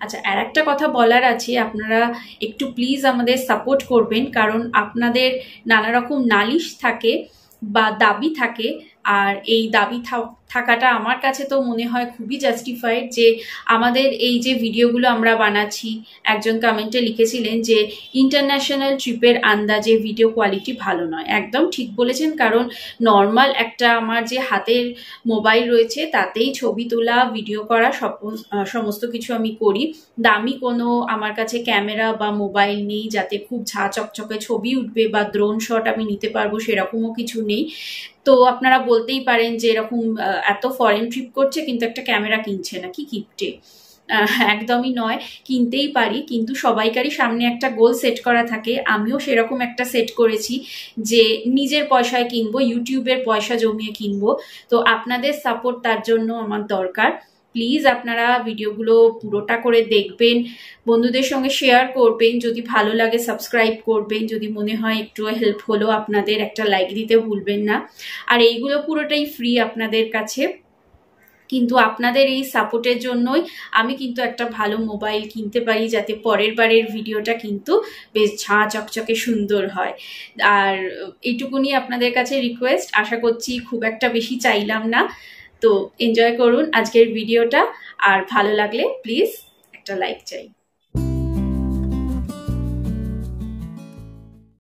আচ্ছা, আর একটা কথা বলার আছে, আপনারা একটু প্লিজ আমাদের সাপোর্ট করবেন, কারণ আপনাদের নানা রকম নালিশ থাকে বা দাবি থাকে, আর এই দাবি থাকাটা আমার কাছে তো মনে হয় খুবই জাস্টিফাইড। যে আমাদের এই যে ভিডিওগুলো আমরা বানাচ্ছি, একজন কমেন্টে লিখেছিলেন যে ইন্টারন্যাশনাল ট্রিপের আন্দাজে ভিডিও কোয়ালিটি ভালো নয়। একদম ঠিক বলেছেন, কারণ নর্মাল একটা আমার যে হাতের মোবাইল রয়েছে তাতেই ছবি তোলা, ভিডিও করা সমস্ত কিছু আমি করি। দামি কোনো আমার কাছে ক্যামেরা বা মোবাইল নেই যাতে খুব ঝাঁ চকচকে ছবি উঠবে বা ড্রোন শট আমি নিতে পারবো, সেরকমও কিছু নেই। তো আপনারা বলতেই পারেন যে এরকম এত ফরেন ট্রিপ করছে কিন্তু একটা ক্যামেরা কিনছে না, কি কিপটে। একদমই নয়, কিনতেই পারি, কিন্তু সবাইকারই সামনে একটা গোল সেট করা থাকে। আমিও সেরকম একটা সেট করেছি যে নিজের পয়সায় কিনবো, ইউটিউবের পয়সা জমিয়ে কিনবো। তো আপনাদের সাপোর্ট তার জন্য আমার দরকার। প্লিজ আপনারা ভিডিওগুলো পুরোটা করে দেখবেন, বন্ধুদের সঙ্গে শেয়ার করবেন, যদি ভালো লাগে সাবস্ক্রাইব করবেন, যদি মনে হয় একটু হেল্প হলো আপনাদের একটা লাইক দিতে ভুলবেন না। আর এইগুলো পুরোটাই ফ্রি আপনাদের কাছে, কিন্তু আপনাদের এই সাপোর্টের জন্যই আমি কিন্তু একটা ভালো মোবাইল কিনতে পারি, যাতে পরের বারের ভিডিওটা কিন্তু বেশ ঝাঁ চকচকে সুন্দর হয়। আর এইটুকুনি আপনাদের কাছে রিকোয়েস্ট, আশা করছি খুব একটা বেশি চাইলাম না। তো এনজয় করুন আজকের ভিডিওটা, আর ভালো লাগলে প্লিজ একটা লাইক চাই।